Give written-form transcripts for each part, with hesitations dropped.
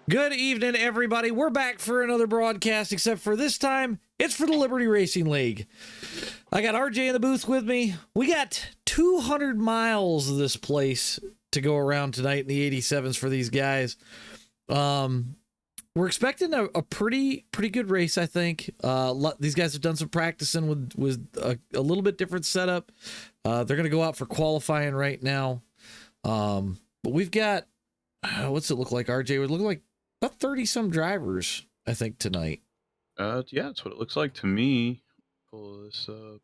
Good evening, everybody. We're back for another broadcast, except for this time, it's for the Liberty Racing League. I got RJ in the booth with me. We got 200 miles of this place to go around tonight in the 87s for these guys. We're expecting a pretty good race, I think. These guys have done some practicing with a little bit different setup. They're going to go out for qualifying right now. But we've got, what's it look like, RJ? It would look like about 30-some drivers, I think, tonight. Yeah, that's what it looks like to me. Pull this up.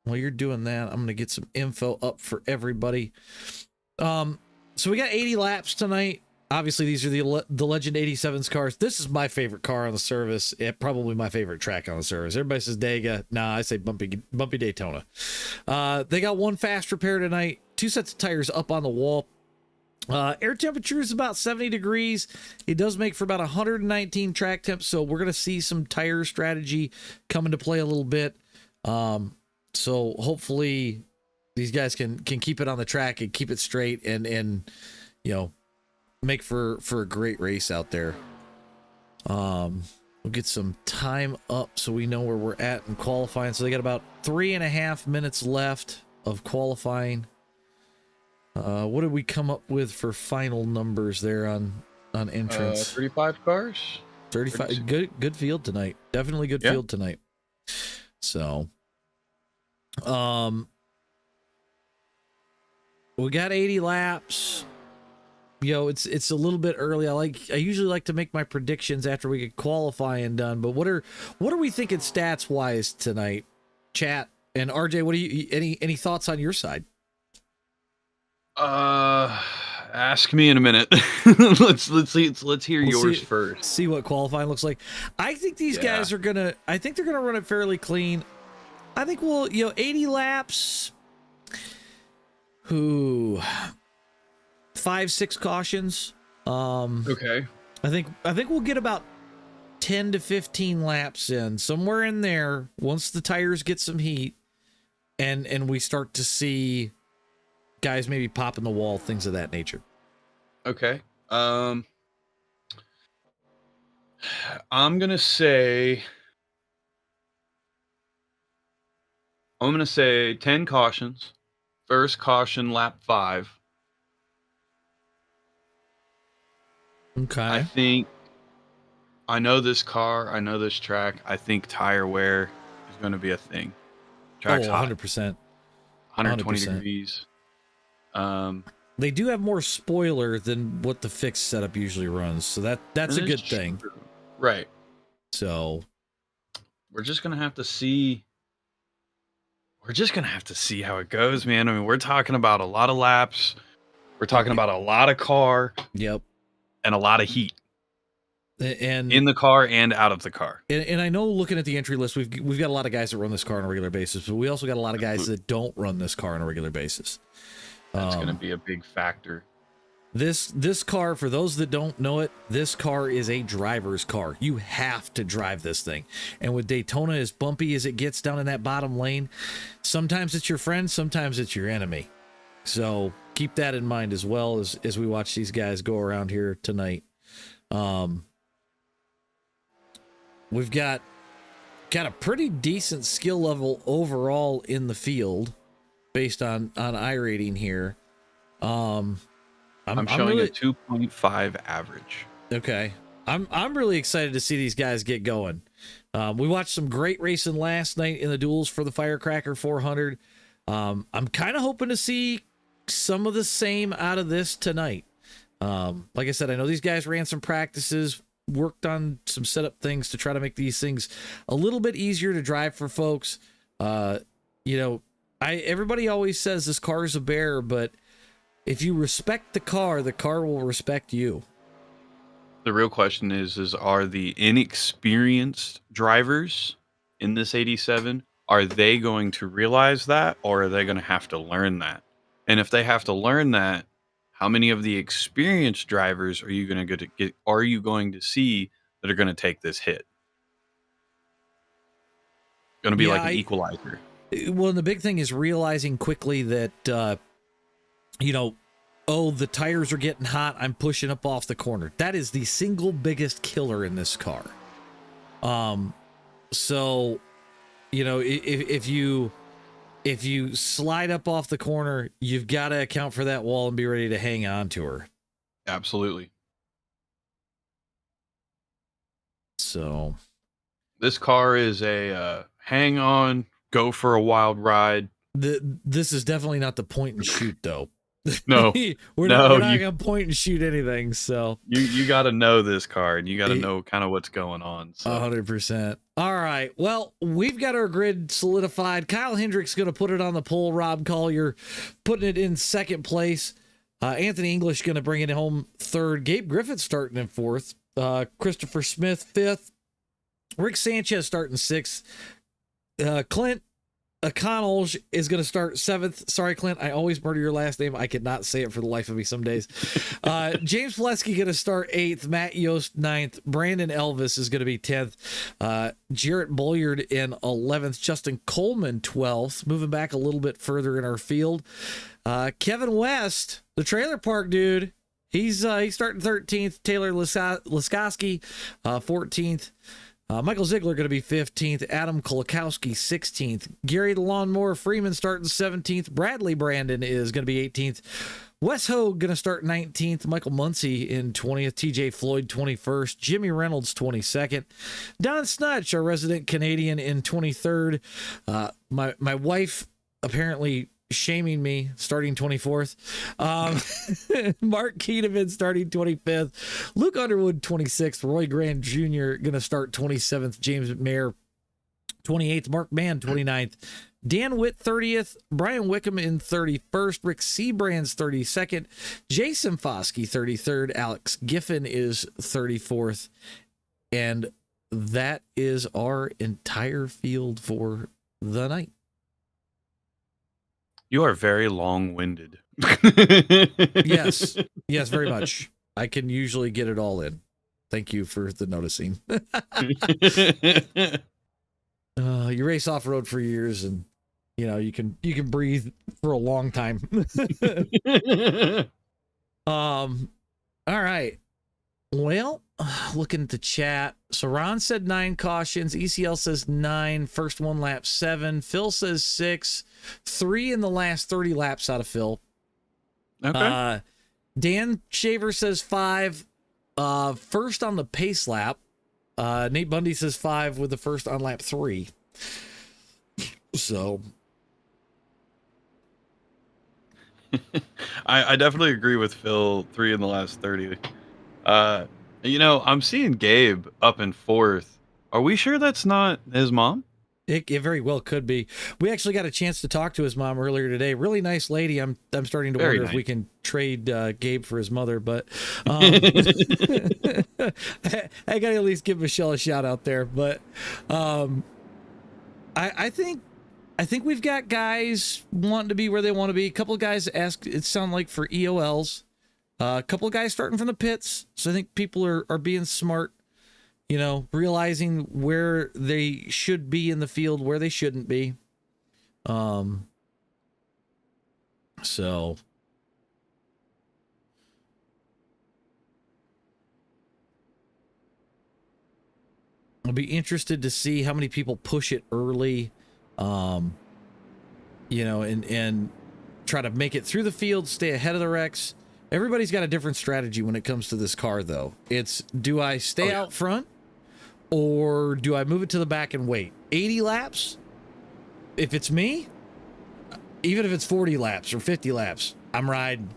While you're doing that, I'm going to get some info up for everybody. So we got 80 laps tonight. Obviously, these are the Legend 87s cars. This is my favorite car on the service. Probably my favorite track on the service. Everybody says Dega. Nah, I say bumpy Daytona. They got one fast repair tonight. 2 sets of tires up on the wall. Air temperature is about 70 degrees. It does make for about 119 track temps, so we're going to see some tire strategy come into play a little bit. So hopefully these guys can keep it on the track and keep it straight and you know, make for a great race out there. We'll get some time up so we know where we're at in qualifying. So they got about 3.5 minutes left of qualifying. What did we come up with for final numbers there on entrance? 35 cars. 35. 36. Good field tonight. Definitely good field tonight. So, we got 80 laps. It's a little bit early. I usually like to make my predictions after we get qualifying done. But what are we thinking stats wise tonight, chat? And RJ, what do you any thoughts on your side? Ask me in a minute. let's hear yours first. See what qualifying looks like. I think these guys are they're gonna run it fairly clean. I think 80 laps. 5-6 cautions. Okay. I think we'll get about 10 to 15 laps in, somewhere in there, once the tires get some heat and we start to see guys maybe popping the wall, things of that nature. Okay. I'm gonna say 10 cautions. First caution, lap 5. Okay. I know this car. I know this track. I think tire wear is going to be a thing. Track's 100%. 120 degrees. They do have more spoiler than what the fixed setup usually runs, so that's a good thing. Right. So we're just gonna have to see. We're just gonna have to see how it goes, man. I mean, we're talking about a lot of laps. We're talking about a lot of car. Yep. And a lot of heat. And in the car and out of the car. And I know, looking at the entry list, we've got a lot of guys that run this car on a regular basis, but we also got a lot of guys that don't run this car on a regular basis. That's going to be a big factor. This car, for those that don't know it, this car is a driver's car. You have to drive this thing. And with Daytona as bumpy as it gets down in that bottom lane, sometimes it's your friend, sometimes it's your enemy. So keep that in mind as well as we watch these guys go around here tonight. We've got a pretty decent skill level overall in the field based on iRating here. I'm showing really, a 2.5 average. Okay. I'm really excited to see these guys get going. We watched some great racing last night in the duels for the Firecracker 400. I'm kind of hoping to see some of the same out of this tonight. Like I said, I know these guys ran some practices, worked on some setup things to try to make these things a little bit easier to drive for folks. Everybody always says this car is a bear, but if you respect the car will respect you. The real question is are the inexperienced drivers in this 87, are they going to realize that, or are they going to have to learn that? And if they have to learn that, how many of the experienced drivers are you going to see that are going to take this hit? Going to be like an equalizer. Well, and the big thing is realizing quickly that, oh, the tires are getting hot, I'm pushing up off the corner. That is the single biggest killer in this car. So, you know, if you slide up off the corner, you've got to account for that wall and be ready to hang on to her. Absolutely. So this car is a hang on, go for a wild ride. This is definitely not the point and shoot, though. No, we're not gonna point and shoot anything. So you got to know this car, and you got to know kind of what's going on. 100%. All right. Well, we've got our grid solidified. Kyle Hendrick's going to put it on the pole. Rob Collier putting it in second place. Anthony English going to bring it home third. Gabe Griffith starting in fourth. Christopher Smith fifth. Rick Sanchez starting sixth. Clint O'Connell is going to start seventh. Sorry, Clint. I always murder your last name. I could not say it for the life of me some days. James Plesky going to start eighth. Matt Yost ninth. Brandon Elvis is going to be 10th. Jarrett Bolliard in 11th. Justin Coleman 12th. Moving back a little bit further in our field. Kevin West, the trailer park dude. He's starting 13th. Taylor Laskowski 14th. Michael Ziegler going to be 15th. Adam Kolakowski 16th. Gary the Lawnmower Freeman starting 17th. Bradley Brandon is going to be 18th. Wes Hogue going to start 19th. Michael Muncy in 20th. TJ Floyd 21st. Jimmy Reynolds 22nd. Don Snutch, our resident Canadian, in 23rd. My wife apparently shaming me, starting 24th. Mark Keedeman starting 25th. Luke Underwood 26th. Roy Grant Jr. going to start 27th. James Mayer 28th. Mark Mann 29th. Dan Witt 30th. Brian Wickham in 31st. Rick Seabrands 32nd. Jason Foskey 33rd. Alex Giffen is 34th. And that is our entire field for the night. You are very long-winded. Yes, very much. I can usually get it all in. Thank you for the noticing. You race off-road for years, and you know you can breathe for a long time. All right. Well, looking at the chat. So Ron said 9 cautions. ECL says 9. First one lap 7. Phil says 6. 3 in the last 30 laps out of Phil. Okay. Dan Shaver says 5. First on the pace lap. Nate Bundy says 5 with the first on lap 3. So I definitely agree with Phil. 3 in the last 30. You know, I'm seeing Gabe up in 4th. Are we sure that's not his mom? It very well could be. We actually got a chance to talk to his mom earlier today. Really nice lady. I'm starting to wonder if we can trade Gabe for his mother, but I gotta at least give Michelle a shout out there. But I think we've got guys wanting to be where they want to be. A couple of guys asked, it sounded like, for EOLs. A couple of guys starting from the pits. So I think people are being smart, you know, realizing where they should be in the field, where they shouldn't be. So I'll be interested to see how many people push it early, you know, and try to make it through the field, stay ahead of the wrecks. Everybody's got a different strategy when it comes to this car, though. It's, do I stay out front or do I move it to the back and wait? 80 laps? If it's me, even if it's 40 laps or 50 laps, I'm riding.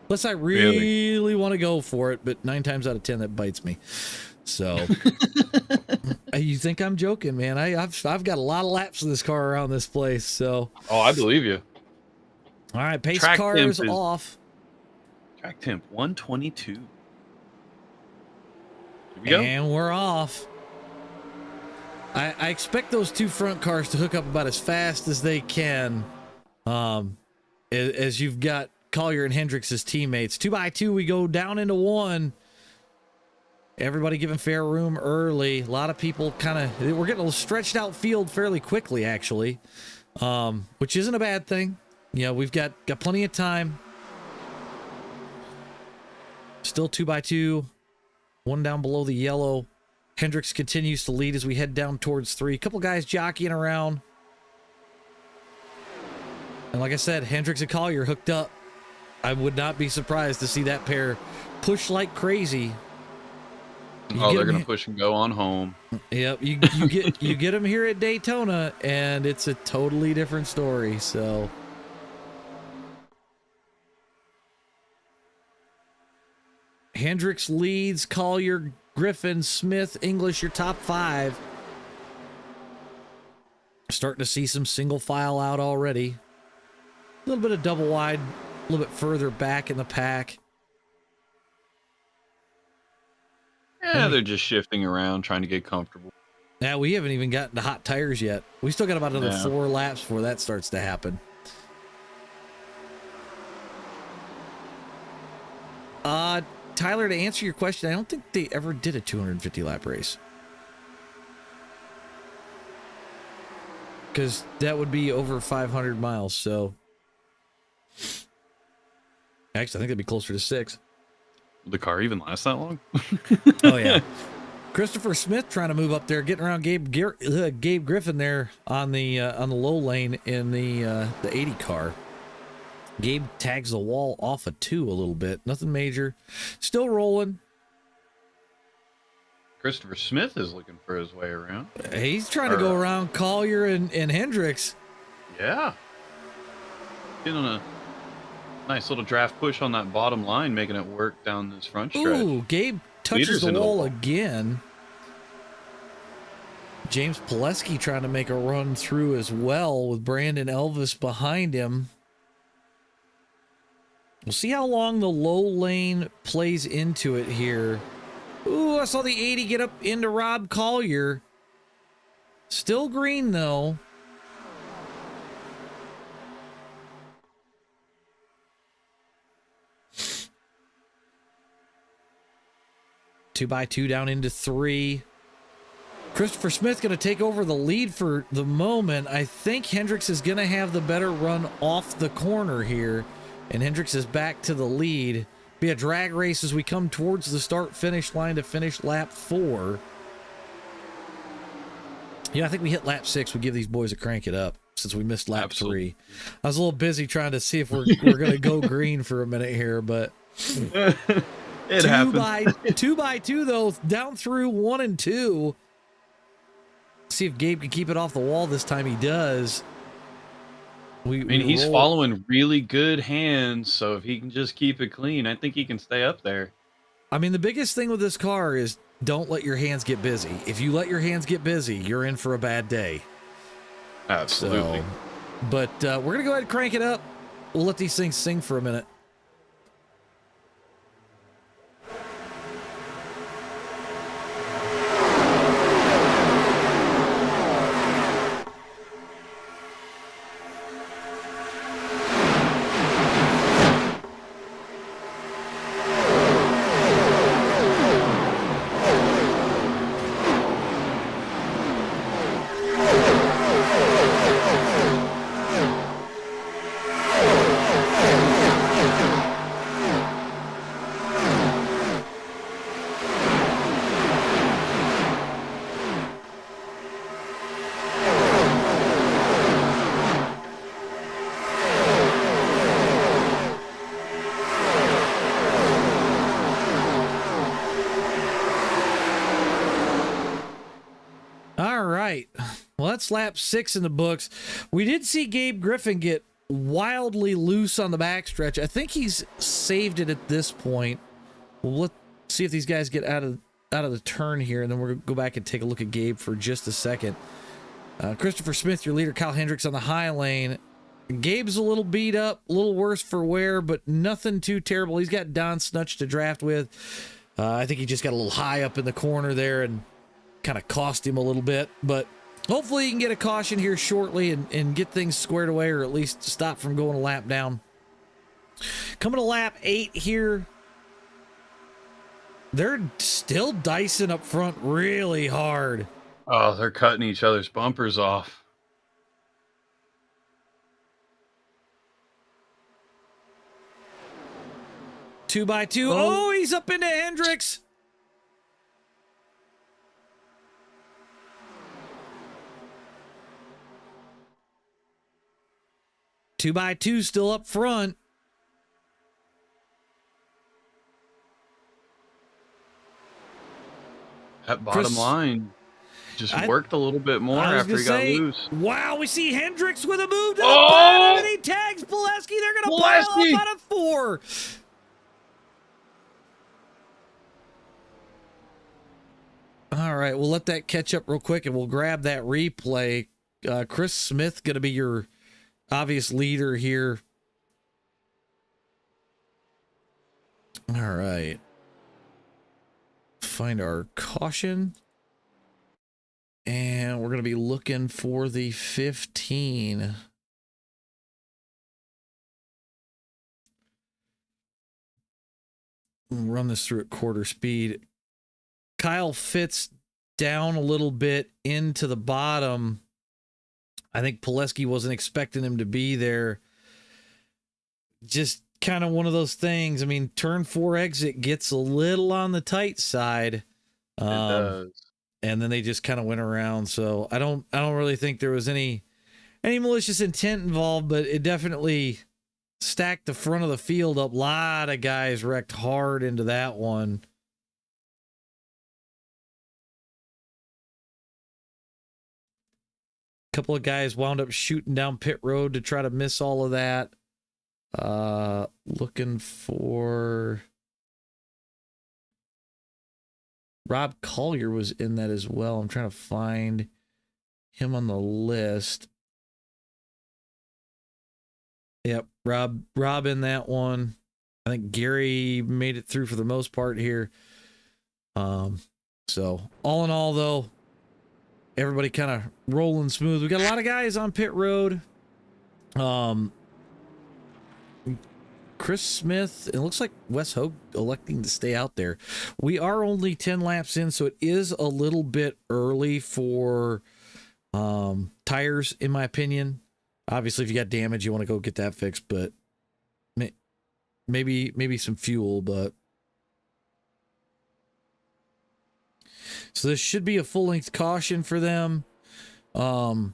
Unless I really want to go for it, but 9 times out of 10 that bites me. So you think I'm joking, man? I've got a lot of laps of this car around this place. So I believe you. All right, pace car is off. Track temp 122. Here we go. And we're off. I expect those 2 front cars to hook up about as fast as they can. As you've got Collier and Hendricks' teammates. 2x2, we go down into 1. Everybody giving fair room early. A lot of people we're getting a stretched out field fairly quickly, actually, which isn't a bad thing. You know, we've got plenty of time. Still 2x2, one down below the yellow. Hendricks continues to lead as we head down towards 3. A couple guys jockeying around. And like I said, Hendricks and Collier hooked up. I would not be surprised to see that pair push like crazy. They're going to push and go on home. Yep, you get them here at Daytona, and it's a totally different story. So, Hendricks leads, Collier, Griffin, Smith, English, your top 5. Starting to see some single file out already. A little bit of double wide, a little bit further back in the pack. Yeah, they're just shifting around, trying to get comfortable. Now, we haven't even gotten to hot tires yet. We still got about another 4 laps before that starts to happen. Tyler, to answer your question, I don't think they ever did a 250 lap race. Because that would be over 500 miles, so. Actually, I think that'd be closer to 6. Will the car even last that long? Oh, yeah. Christopher Smith trying to move up there, getting around Gabe Griffin there on the low lane in the 80 car. Gabe tags the wall off of 2 a little bit. Nothing major. Still rolling. Christopher Smith is looking for his way around. He's trying to go around Collier and Hendricks. Yeah. Getting a nice little draft push on that bottom line, making it work down this front stretch. Ooh, Gabe touches the wall again. James Pileski trying to make a run through as well with Brandon Elvis behind him. We'll see how long the low lane plays into it here. Ooh, I saw the 80 get up into Rob Collier. Still green, though. Two by 2 down into 3. Christopher Smith going to take over the lead for the moment. I think Hendricks is going to have the better run off the corner here. And Hendricks is back to the lead. Be a drag race as we come towards the start-finish line to finish lap 4. Yeah, I think we hit lap 6. We give these boys a crank it up since we missed lap 3. I was a little busy trying to see if we're going to go green for a minute here, but it happened. 2 by 2 though, down through 1 and 2. See if Gabe can keep it off the wall this time. He does. He's following really good hands, so if he can just keep it clean, I think he can stay up there. I mean, the biggest thing with this car is don't let your hands get busy. If you let your hands get busy, you're in for a bad day. Absolutely. So, but we're going to go ahead and crank it up. We'll let these things sing for a minute. Well, that's lap 6 in the books. We did see Gabe Griffin get wildly loose on the backstretch. I think he's saved it at this point. Let's see if these guys get out of the turn here, and then we're going to go back and take a look at Gabe for just a second. Christopher Smith, your leader, Kyle Hendricks on the high lane. Gabe's a little beat up, a little worse for wear, but nothing too terrible. He's got Don Snutch to draft with. I think he just got a little high up in the corner there and kind of cost him a little bit, but hopefully he can get a caution here shortly and get things squared away, or at least stop from going a lap down. Coming to lap 8 here. They're still dicing up front really hard. Oh, they're cutting each other's bumpers off. 2x2. Oh, he's up into Hendricks. Two by two still up front. That bottom line just worked a little bit more after he got loose. Wow, we see Hendricks with a move to the Oh! bottom, and he tags Pileski. They're going to pile up out of 4. All right, we'll let that catch up real quick, and we'll grab that replay. Chris Smith going to be your obvious leader here. All right. Find our caution. And we're going to be looking for the 15. We'll run this through at quarter speed. Kyle Fitz down a little bit into the bottom. I think Pileski wasn't expecting him to be there. Just kind of one of those things. I mean, turn 4 exit gets a little on the tight side. It does. And then they just kind of went around. So I don't really think there was any malicious intent involved, but it definitely stacked the front of the field up. A lot of guys wrecked hard into that one. Couple of guys wound up shooting down pit road to try to miss all of that. Looking for Rob Collier was in that as well. I'm trying to find him on the list. Yep, Rob in that one. I think Gary made it through for the most part here. So all in all, though, everybody kind of rolling smooth. We got a lot of guys on pit road. Chris Smith, it looks like Wes Hogue electing to stay out there. We are only 10 laps in, so it is a little bit early for tires, in my opinion. Obviously, if you got damage, you want to go get that fixed, but maybe some fuel, but so this should be a full-length caution for them. Now,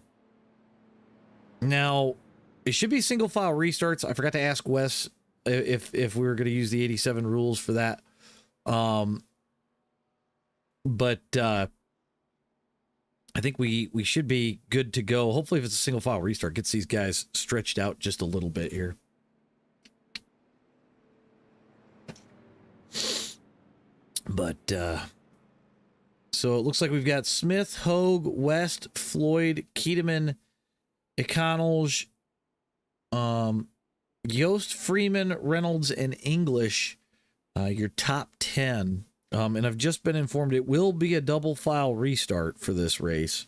it should be single file restarts. I forgot to ask Wes if we were going to use the 87 rules for that. But I think we should be good to go. Hopefully, if it's a single file restart, gets these guys stretched out just a little bit here. But so it looks like we've got Smith, Hogue, West, Floyd, Keteman, Econolge, Yost, Freeman, Reynolds, and English, your top 10. And I've just been informed it will be a double file restart for this race.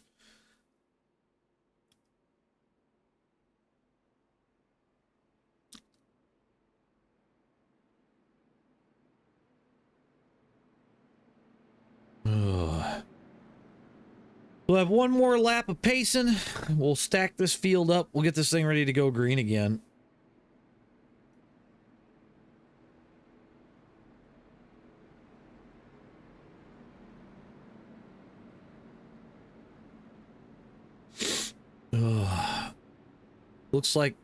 We'll have one more lap of pacing. We'll stack this field up. We'll get this thing ready to go green again. Looks like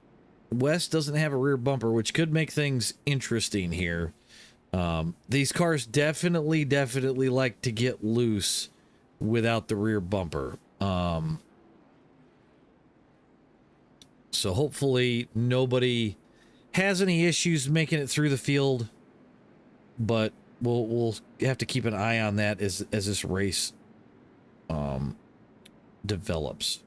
West doesn't have a rear bumper, which could make things interesting here. These cars definitely like to get loose without the rear bumper. So hopefully nobody has any issues making it through the field, but we'll have to keep an eye on that as this race develops.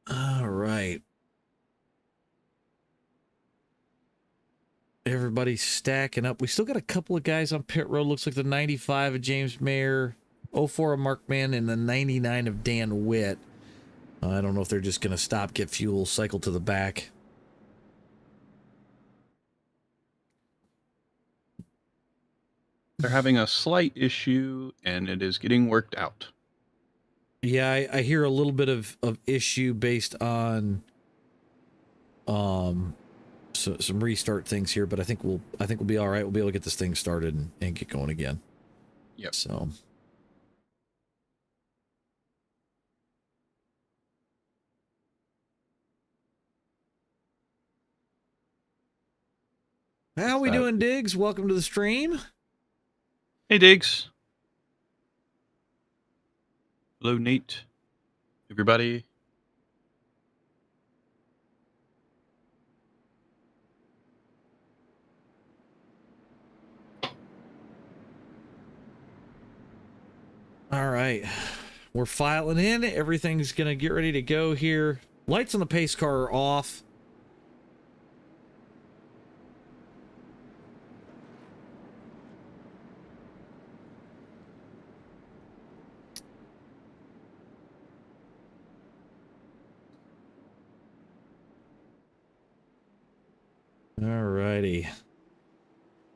All right. Everybody's stacking up. We still got a couple of guys on pit road. Looks like the 95 of James Mayer, 04 of Mark Mann, and the 99 of Dan Witt. I don't know if they're just going to stop, get fuel, cycle to the back. They're having a slight issue, and it is getting worked out. Yeah, I hear a little bit of issue based on so some restart things here, but I think we'll be all right. We'll be able to get this thing started and get going again. Yep. So how we doing, Diggs? Welcome to the stream. Hey, Diggs. Hello, Nate. Everybody. All right, we're filing in. Everything's gonna get ready to go here. Lights on the pace car are off. Alrighty.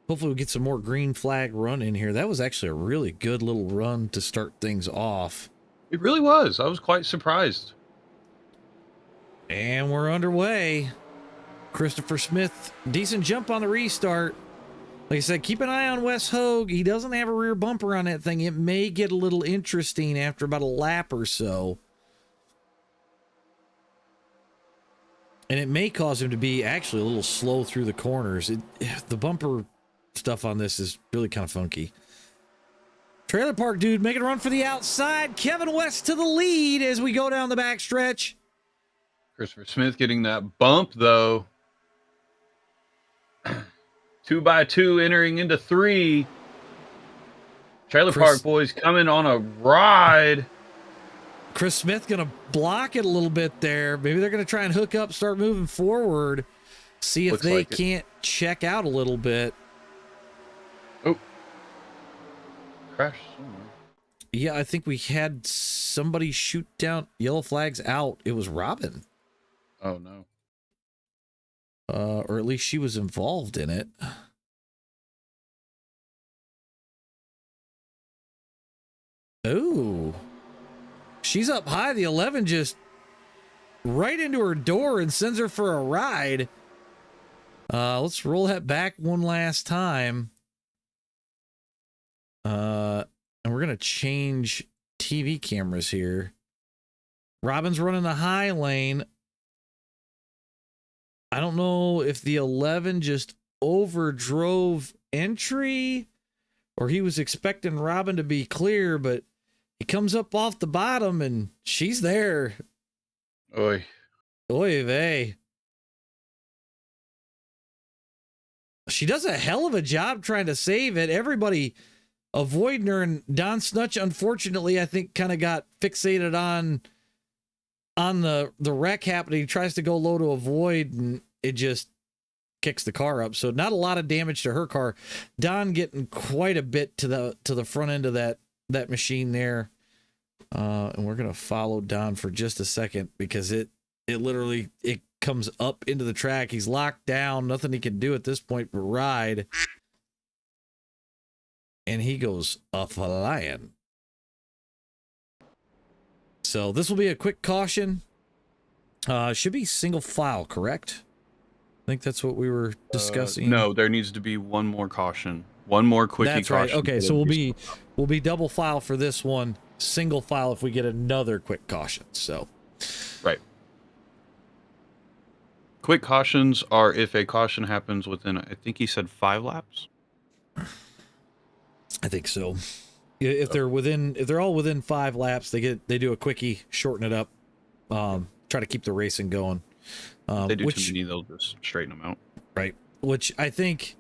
Hopefully we get some more green flag run in here. That was actually a really good little run to start things off. It really was. I was quite surprised. And we're underway. Christopher Smith, decent jump on the restart. Like I said, keep an eye on Wes Hogue. He doesn't have a rear bumper on that thing. It may get a little interesting after about a lap or so. And it may cause him to be actually a little slow through the corners. The bumper stuff on this is really kind of funky. Trailer park dude making a run for the outside. Kevin West to the lead as we go down the backstretch. Christopher Smith getting that bump, though. 2x2 entering into 3. Trailer Park Boys coming on a ride. Chris Smith going to block it a little bit there. Maybe they're going to try and hook up, start moving forward. See if they can't check out a little bit. Oh. Crash somewhere. Yeah, I think we had somebody shoot down. Yellow flags out. It was Robin. Oh, no. Or at least she was involved in it. Oh. She's up high. The 11 just right into her door and sends her for a ride. Let's roll that back one last time. And we're going to change TV cameras here. Robin's running the high lane. I don't know if the 11 just overdrove entry or he was expecting Robin to be clear, but he comes up off the bottom and she's there. Oy. Oy vey. She does a hell of a job trying to save it. Everybody avoiding her, and Don Snutch, unfortunately, I think kind of got fixated on the wreck happening. He tries to go low to avoid, and it just kicks the car up. So not a lot of damage to her car. Don getting quite a bit to the front end of that machine there. And we're gonna follow Don for just a second because it literally comes up into the track. He's locked down, nothing he can do at this point but ride. And he goes a-flying. So this will be a quick caution. Should be single file, correct? I think that's what we were discussing. No, there needs to be one more caution. One more quickie that's caution. Right. Okay, so we'll be double file for this one, single file if we get another quick caution. So right. Quick cautions are if a caution happens within, I think he said 5 laps. I think so. If they're all within 5 laps, they do a quickie, shorten it up, try to keep the racing going. They do too many, they'll just straighten them out. Right. Which I think,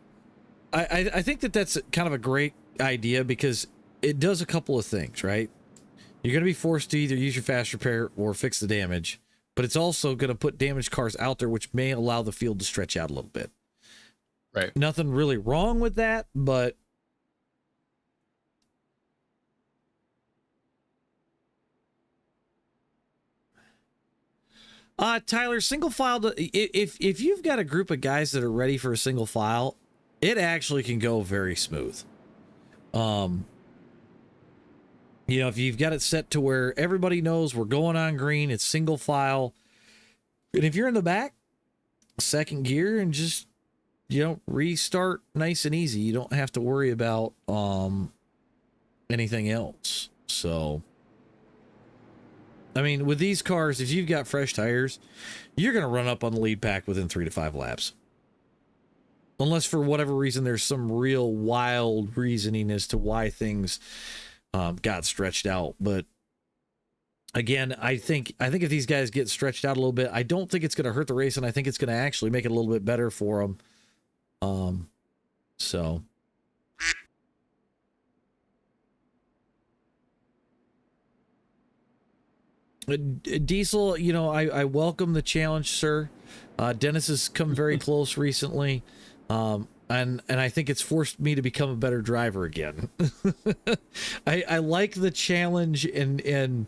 I think that's kind of a great idea because it does a couple of things, right? You're going to be forced to either use your fast repair or fix the damage, but it's also going to put damaged cars out there, which may allow the field to stretch out a little bit. Right. Nothing really wrong with that, but Tyler, single file, if you've got a group of guys that are ready for a single file, it actually can go very smooth. You know, if you've got it set to where everybody knows we're going on green, it's single file. And if you're in the back, second gear and just, you know, restart nice and easy. You don't have to worry about anything else. So, I mean, with these cars, if you've got fresh tires, you're going to run up on the lead pack within 3 to 5 laps. Unless for whatever reason, there's some real wild reasoning as to why things got stretched out. But again, I think if these guys get stretched out a little bit, I don't think it's going to hurt the race, and I think it's going to actually make it a little bit better for them. So Diesel, you know, I welcome the challenge, sir. Dennis has come very close recently. And I think it's forced me to become a better driver again. I like the challenge and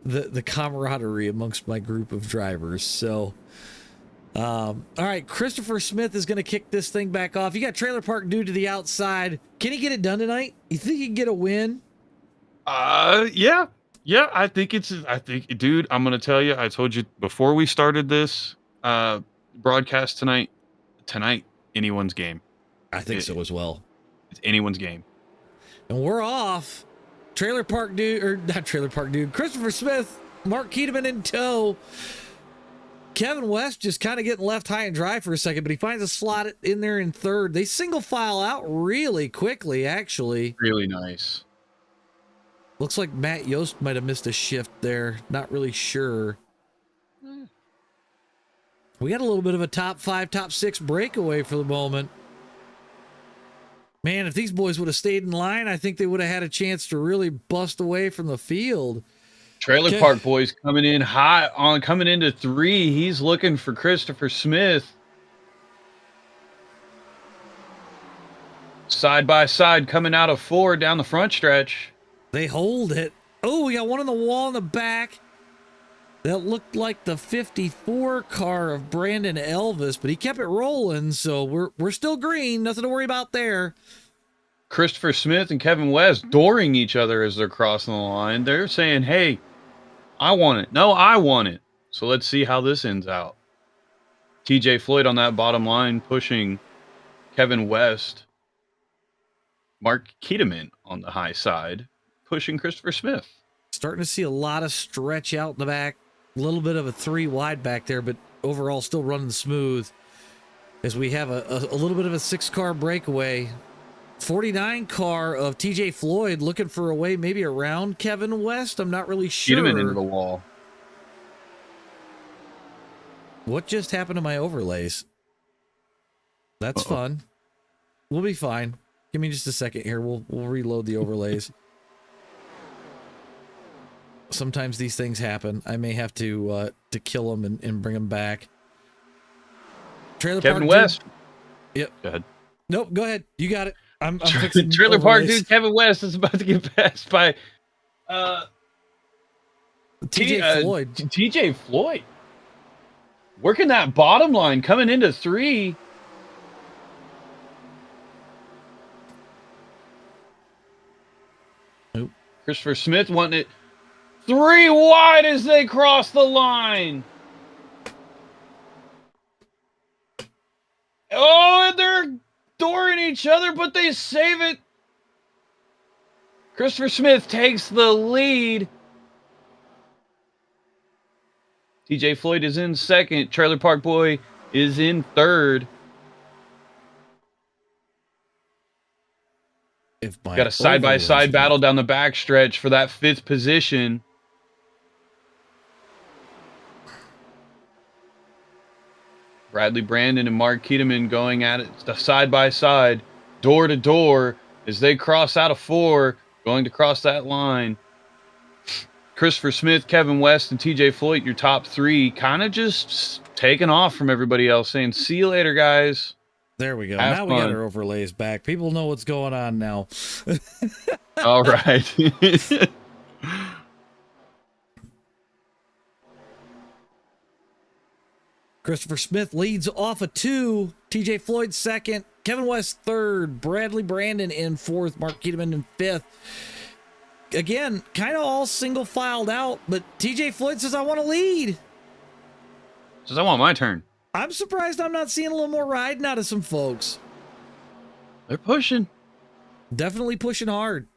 the camaraderie amongst my group of drivers. So, all right, Christopher Smith is going to kick this thing back off. You got Trailer Park Dude to the outside. Can he get it done tonight? You think he can get a win? Yeah. I think, dude, I'm going to tell you, I told you before we started this, broadcast tonight, anyone's game. I think so as well. It's anyone's game. And we're off. Trailer Park Dude, or not Trailer Park Dude, Christopher Smith, Mark Keteman in tow. Kevin West just kind of getting left high and dry for a second, but he finds a slot in there in third. They single file out really quickly, actually. Really nice. Looks like Matt Yost might have missed a shift there. Not really sure. We got a little bit of a top 5, top 6 breakaway for the moment. Man, if these boys would have stayed in line, I think they would have had a chance to really bust away from the field. Trailer Park Boys coming in hot coming into 3. He's looking for Christopher Smith. Side by side coming out of 4 down the front stretch. They hold it. Oh, we got one on the wall in the back. That looked like the 54 car of Brandon Elvis, but he kept it rolling, so we're still green. Nothing to worry about there. Christopher Smith and Kevin West dooring each other as they're crossing the line. They're saying, hey, I want it. No, I want it. So let's see how this ends out. TJ Floyd on that bottom line pushing Kevin West. Mark Keteman on the high side pushing Christopher Smith. Starting to see a lot of stretch out in the back. A little bit of a 3 wide back there, but overall still running smooth as we have a little bit of a 6-car breakaway. 49 car of TJ Floyd looking for a way maybe around Kevin West. I'm not really sure. Keteman into the wall. What just happened to my overlays? That's fun. We'll be fine. Give me just a second here. We'll reload the overlays. Sometimes these things happen. I may have to kill them and bring them back. Trailer Kevin Park West. Dude. Yep. Go ahead. Nope. Go ahead. You got it. I'm fixing Trailer Park overlays. Dude Kevin West is about to get passed by TJ Floyd. TJ Floyd. Working that bottom line, coming into 3. Nope. Christopher Smith wanting it 3 wide as they cross the line. Oh, and they're dooring each other, but they save it. Christopher Smith takes the lead. TJ Floyd is in second. Trailer Park Boy is in third. Got a side-by-side battle down the backstretch for that 5th position. Bradley Brandon and Mark Keteman going at it side-by-side, door to door, as they cross out of 4, going to cross that line. Christopher Smith, Kevin West, and TJ Floyd, your top 3, kind of just taking off from everybody else, saying, see you later, guys. There we go. Have now fun. We got our overlays back. People know what's going on now. All right. Christopher Smith leads off a 2. TJ Floyd second. Kevin West third, Bradley Brandon in fourth, Mark Keteman in fifth. Again, kind of all single filed out, but TJ Floyd says, I want to lead. Says, I want my turn. I'm surprised I'm not seeing a little more riding out of some folks. They're pushing. Definitely pushing hard.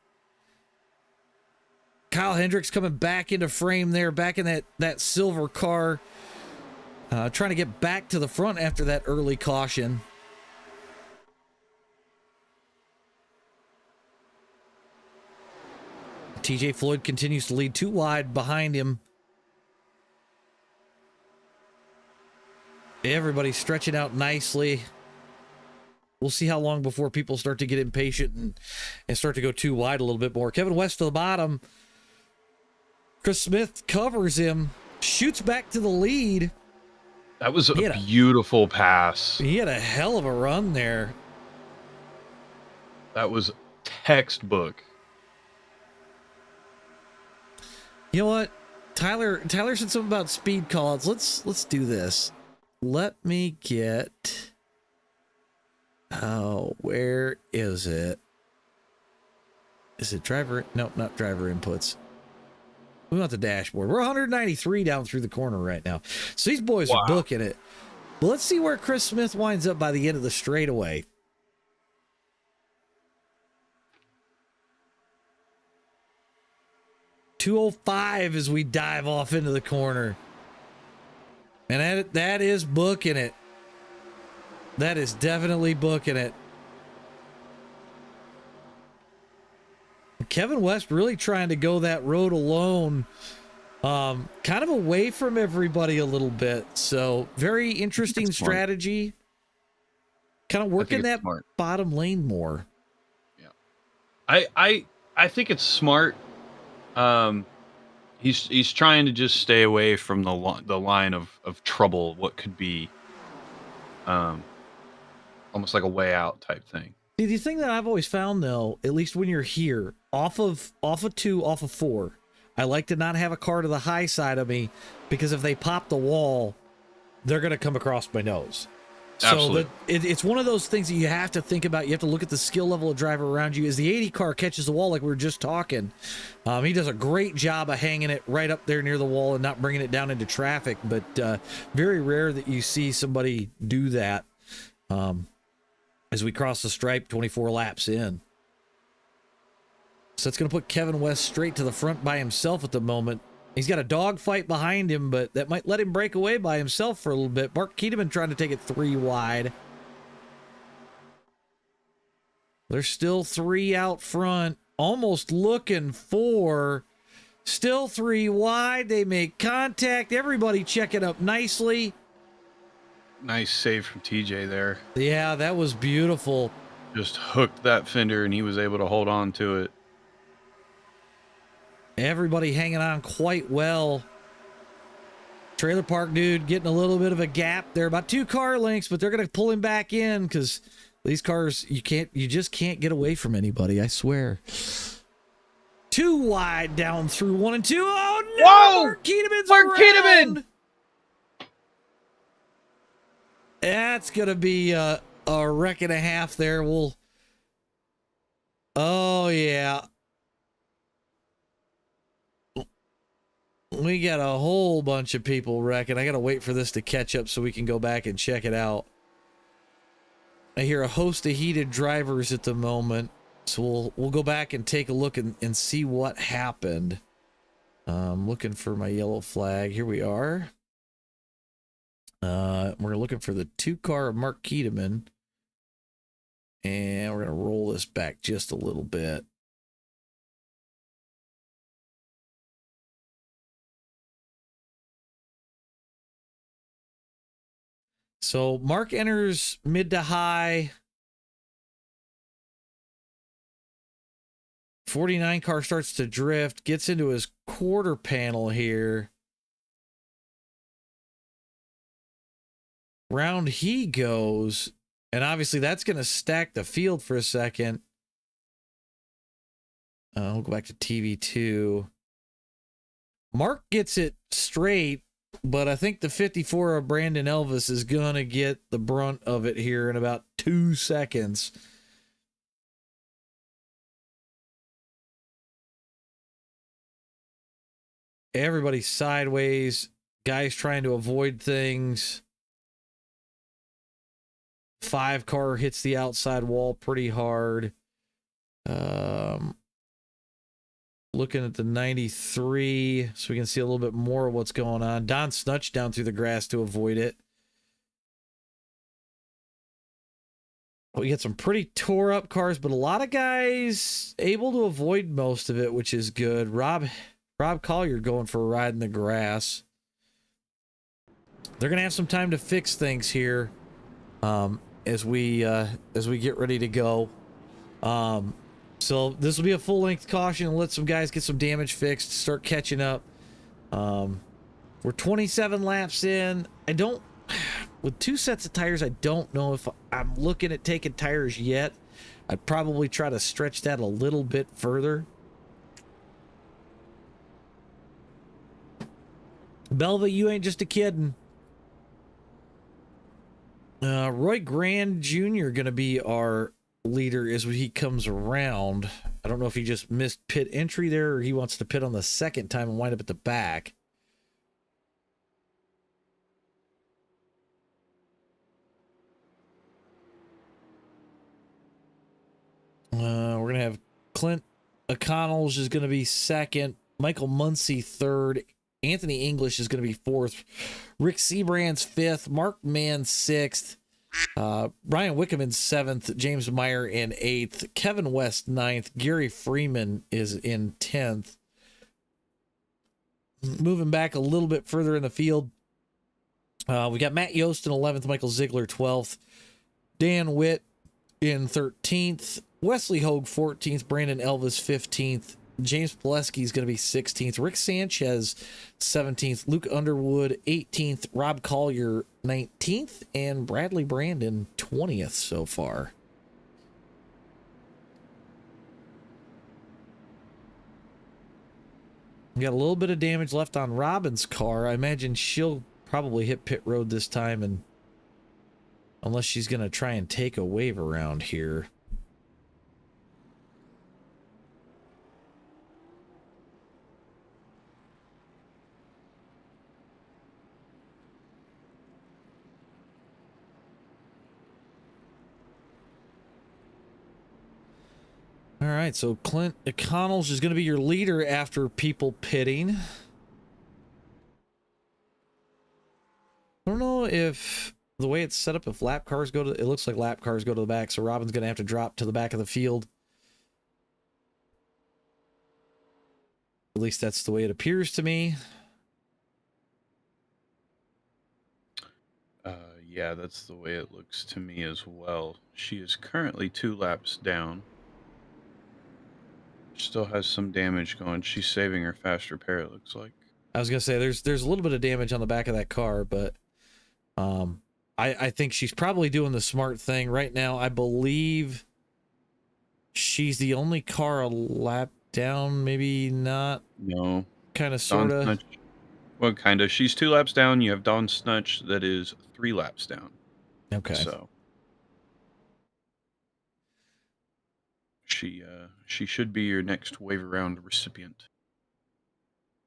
Kyle Hendricks coming back into frame there, back in that silver car. Trying to get back to the front after that early caution. TJ Floyd continues to lead 2 wide behind him. Everybody's stretching out nicely. We'll see how long before people start to get impatient and start to go 2 wide a little bit more. Kevin West to the bottom. Chris Smith covers him, shoots back to the lead. That was a beautiful pass. He had a hell of a run there. That was textbook. You know what? Tyler said something about speed callouts. Let's do this. Let me get... Oh, where is it? Is it driver? Nope, not driver inputs. We want the dashboard. We're 193 down through the corner right now. So these boys are booking it. But let's see where Chris Smith winds up by the end of the straightaway. .205 as we dive off into the corner. And that is booking it. That is definitely booking it. Kevin West really trying to go that road alone, kind of away from everybody a little bit. So very interesting strategy. Kind of working that bottom lane more. Yeah, I think it's smart. He's trying to just stay away from the line of trouble. What could be, almost like a way out type thing. See, the thing that I've always found, though, at least when you're here, off of 2, off of 4, I like to not have a car to the high side of me, because if they pop the wall, they're going to come across my nose. Absolutely. So it's one of those things that you have to think about. You have to look at the skill level of driver around you. As the 80 car catches the wall, like we were just talking, he does a great job of hanging it right up there near the wall and not bringing it down into traffic. But very rare that you see somebody do that. As we cross the stripe 24 laps in. So it's going to put Kevin West straight to the front by himself at the moment. He's got a dogfight behind him, but that might let him break away by himself for a little bit. Mark Keteman trying to take it 3 wide. There's still 3 out front. Almost looking for... Still 3 wide. They make contact. Everybody checking up nicely. Nice save from TJ there. Yeah, that was beautiful. Just hooked that fender and he was able to hold on to it. Everybody hanging on quite well. Trailer park dude getting a little bit of a gap there, about 2 car lengths, but they're going to pull him back in because these cars, you just can't get away from anybody, I swear. 2 wide down through 1 and 2. Oh no! Whoa! Mark Keteman's Mark Keteman! That's going to be a wreck and a half there. Oh, yeah. We got a whole bunch of people wrecking. I got to wait for this to catch up so we can go back and check it out. I hear a host of heated drivers at the moment. So we'll go back and take a look and see what happened. I'm looking for my yellow flag. Here we are. We're looking for the 2 car of Mark Keteman. And we're going to roll this back just a little bit. So Mark enters mid to high. 49 car starts to drift, gets into his quarter panel here. Round he goes, and obviously that's going to stack the field for a second. We'll go back to TV2. Mark gets it straight, But I think the 54 of Brandon Elvis is going to get the brunt of it here in about 2 seconds. Everybody's sideways. Guys trying to avoid things. 5 car hits the outside wall pretty hard. Looking at the 93, so we can see a little bit more of what's going on. Don Snutch down through the grass to avoid it. We get some pretty tore up cars, but a lot of guys able to avoid most of it, which is good. Rob Collier going for a ride in the grass. They're gonna have some time to fix things here as we get ready to go. So this will be a full-length caution and let some guys get some damage fixed, start catching up. We're 27 laps in. With 2 sets of tires, I don't know if I'm looking at taking tires yet. I'd probably try to stretch that a little bit further. Belva, you ain't just a kiddin'. Roy Grand Jr. gonna be our leader as he comes around. I don't know if he just missed pit entry there or he wants to pit on the second time and wind up at the back. We're gonna have Clint O'Connell's is gonna be second, Michael Muncy third, Anthony English is gonna be fourth, Rick Seabrand's fifth, Mark Mann sixth, Ryan Wickerman's seventh, James Meyer in eighth, Kevin West ninth, Gary Freeman is in 10th. Moving back a little bit further in the field, we got Matt Yost in 11th, Michael Ziegler 12th, Dan Witt in 13th, Wesley Hogue 14th, Brandon Elvis 15th, James Pileski is going to be 16th, Rick Sanchez 17th, Luke Underwood 18th, Rob Collier 19th, and Bradley Brandon 20th so far. We got a little bit of damage left on Robin's car. I imagine she'll probably hit pit road this time, and unless she's going to try and take a wave around here. All right, so Clint O'Connell's is going to be your leader after people pitting. I don't know if the way it's set up, if lap cars go to, it looks like lap cars go to the back, so Robin's going to have to drop to the back of the field. At least that's the way it appears to me. Yeah, that's the way it looks to me as well. She is currently 2 laps down. Still has some damage going. She's saving her fast repair, it looks like. I was going to say, there's a little bit of damage on the back of that car, but I think she's probably doing the smart thing right now. I believe she's the only car a lap down, maybe not. No. Kind of, sort of. Well, kind of. She's 2 laps down. You have Dawn Snutch that is 3 laps down. Okay. So she should be your next wave around recipient.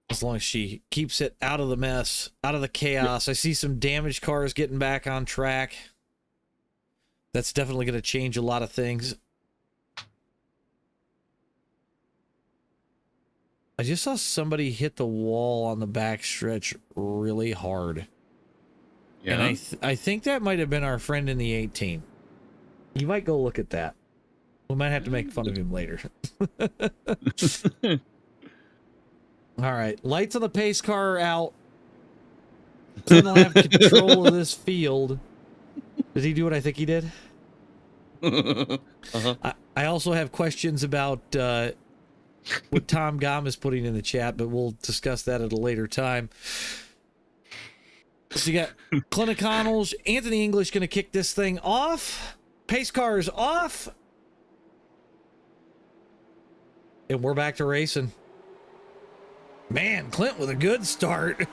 As long as she keeps it out of the mess, out of the chaos. Yep. I see some damaged cars getting back on track. That's definitely going to change a lot of things. I just saw somebody hit the wall on the backstretch really hard. Yeah. And I think that might have been our friend in the 18. You might go look at that. We might have to make fun of him later. All right. Lights on the pace car are out. Clint will have control of this field. Did he do what I think he did? I also have questions about what Tom Gom is putting in the chat, but we'll discuss that at a later time. So you got Clint O'Connell's, Anthony English going to kick this thing off. Pace car is off. And we're back to racing. Man, Clint with a good start.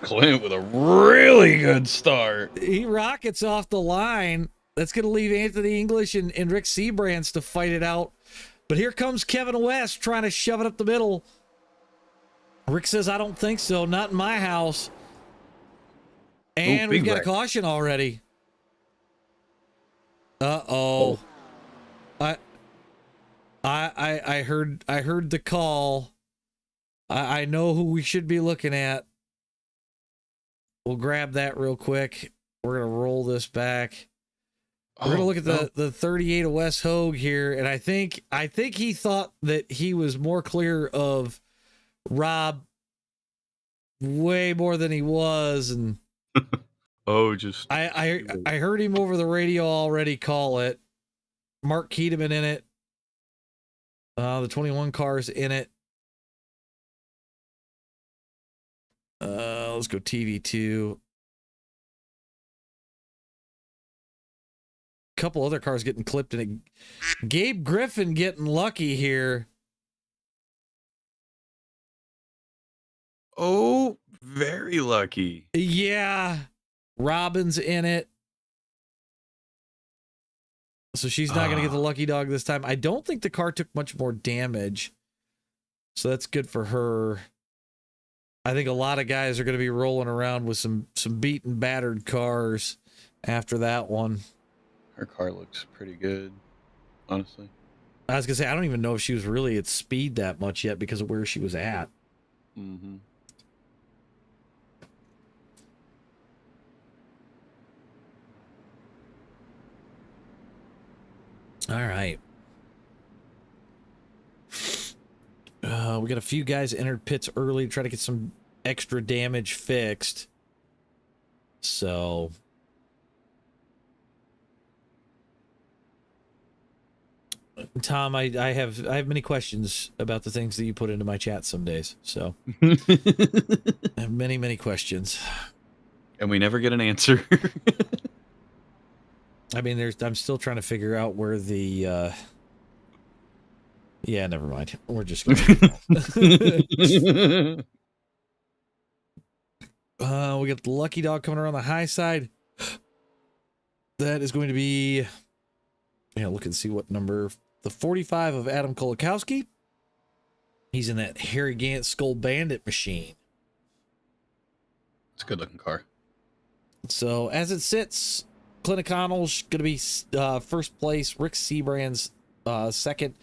Clint with a really good start. He rockets off the line. That's going to leave Anthony English and Rick Seabrands to fight it out. But here comes Kevin West trying to shove it up the middle. Rick says, I don't think so. Not in my house. And we've got a caution already. Uh-oh. I heard the call. I know who we should be looking at. We'll grab that real quick. We're going to roll this back. We're going to look at the 38 of Wes Hogue here, and I think he thought that he was more clear of Rob way more than he was, and I heard him over the radio already call it. Mark Keedeman in it. The 21 cars in it. Let's go TV2. Couple other cars getting clipped in it. Gabe Griffin getting lucky here. Oh, very lucky. Yeah. Robin's in it. So she's not going to get the lucky dog this time. I don't think the car took much more damage. So that's good for her. I think a lot of guys are going to be rolling around with some beaten, battered cars after that one. Her car looks pretty good, honestly. I was going to say, I don't even know if she was really at speed that much yet because of where she was at. Mm-hmm. All right. We got a few guys entered pits early to try to get some extra damage fixed. So Tom, I have many questions about the things that you put into my chat some days. So I have many questions. And we never get an answer. I mean, I'm still trying to figure out where the yeah, never mind. We're just gonna we got the lucky dog coming around the high side. That is going to be, yeah, look and see what number. The 45 of Adam Kolakowski. He's in that Harry Gant Skull Bandit machine. It's a good looking car. So as it sits, Clint O'Connell's going to be first place. Rick Seabrands second.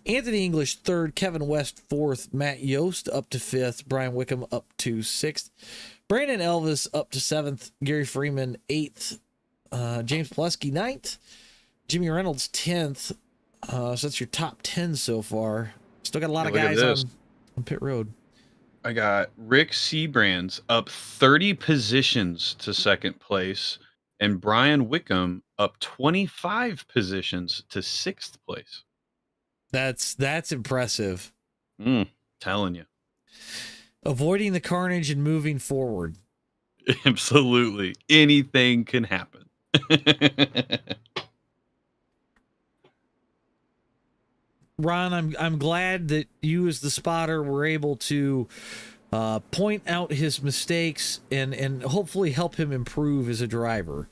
Anthony English third. Kevin West fourth. Matt Yost up to fifth. Brian Wickham up to sixth. Brandon Elvis up to seventh. Gary Freeman eighth. James Plesky ninth. Jimmy Reynolds 10th. So that's your top 10 so far. Still got a lot of guys on pit road. I got Rick Seabrands up 30 positions to second place, and Brian Wickham up 25 positions to sixth place. That's impressive. Telling you. Avoiding the carnage and moving forward. Absolutely. Anything can happen. Ron, I'm glad that you as the spotter were able to point out his mistakes and hopefully help him improve as a driver.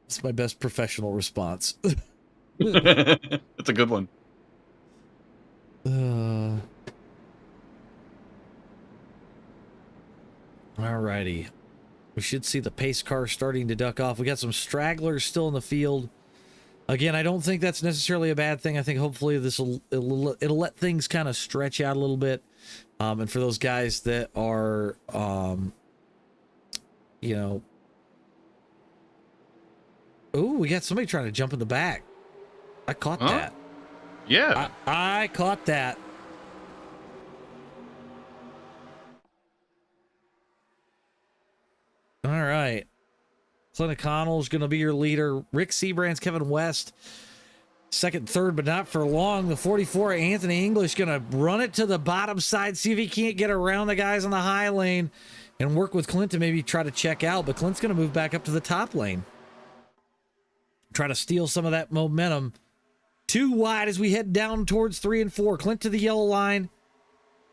It's my best professional response. That's a good one. Alrighty. We should see the pace car starting to duck off. We got some stragglers still in the field. Again, I don't think that's necessarily a bad thing. I think hopefully it'll let things kind of stretch out a little bit. And for those guys that are, you know, ooh, we got somebody trying to jump in the back. I caught that. Yeah. I caught that. All right. Clint O'Connell is going to be your leader. Rick Seabrands, Kevin West, second, third, but not for long. The 44, Anthony English, going to run it to the bottom side, see if he can't get around the guys on the high lane and work with Clint to maybe try to check out. But Clint's going to move back up to the top lane. Try to steal some of that momentum. Too wide as we head down towards 3 and 4. Clint to the yellow line.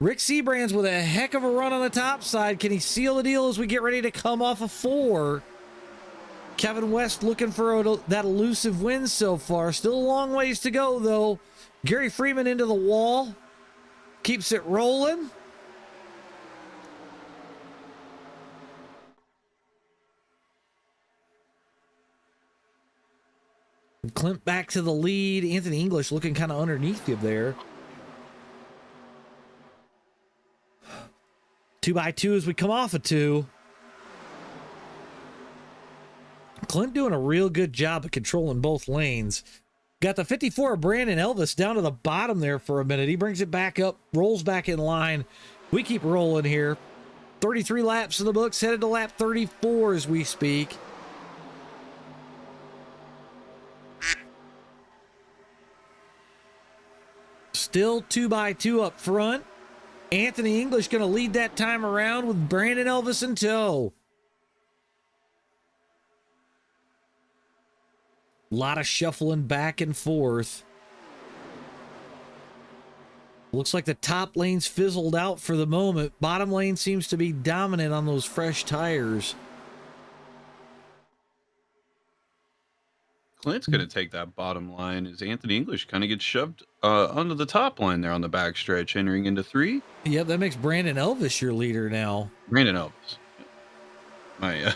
Rick Seabrands with a heck of a run on the top side. Can he seal the deal as we get ready to come off a 4? Kevin West looking for that elusive win so far. Still a long ways to go, though. Gary Freeman into the wall. Keeps it rolling. Clint back to the lead. Anthony English looking kind of underneath you there. 2x2 as we come off a 2. Clint doing a real good job of controlling both lanes. Got the 54 of Brandon Elvis down to the bottom there for a minute. He brings it back up, rolls back in line. We keep rolling here. 33 laps in the books, headed to lap 34 as we speak. Still 2x2 up front. Anthony English going to lead that time around with Brandon Elvis in tow. A lot of shuffling back and forth. Looks like the top lane's fizzled out for the moment. Bottom lane seems to be dominant on those fresh tires. Clint's going to take that bottom line as Anthony English kind of gets shoved onto the top line there on the backstretch, entering into 3. Yep, that makes Brandon Elvis your leader now. Brandon Elvis. My,